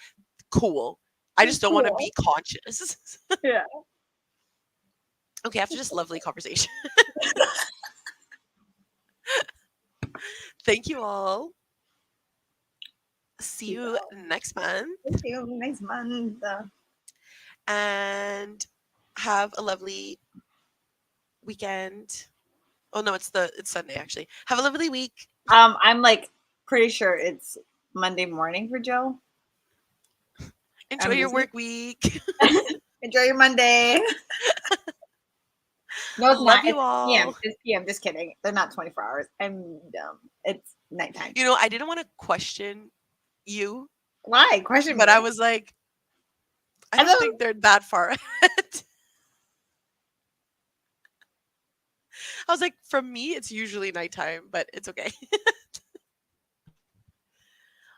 cool. I just don't want to Cool. be conscious. Yeah. Okay, after this lovely conversation. Thank you all. See you next month. See you next month. And have a lovely weekend. Oh no, it's Sunday actually. Have a lovely week. I'm like pretty sure it's Monday morning for Joe. Enjoy I'm your just work week. enjoy your Monday. No, it's not. Love you It's PM. all. It's PM. Just kidding. They're not 24 hours. I'm dumb. It's nighttime. You know, I didn't want to question you, Why? Question but me. I was like, I I don't don't. think they're that far ahead. I was like, from me, it's usually nighttime, but it's okay.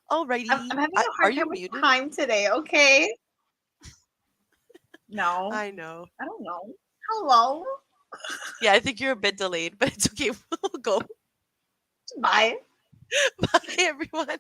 I'm Alrighty. having a Are hard you time with muted? time today. Okay. No, I know. I don't know. Hello. Yeah, I think you're a bit delayed, but it's okay. We'll go. Bye. Bye, everyone.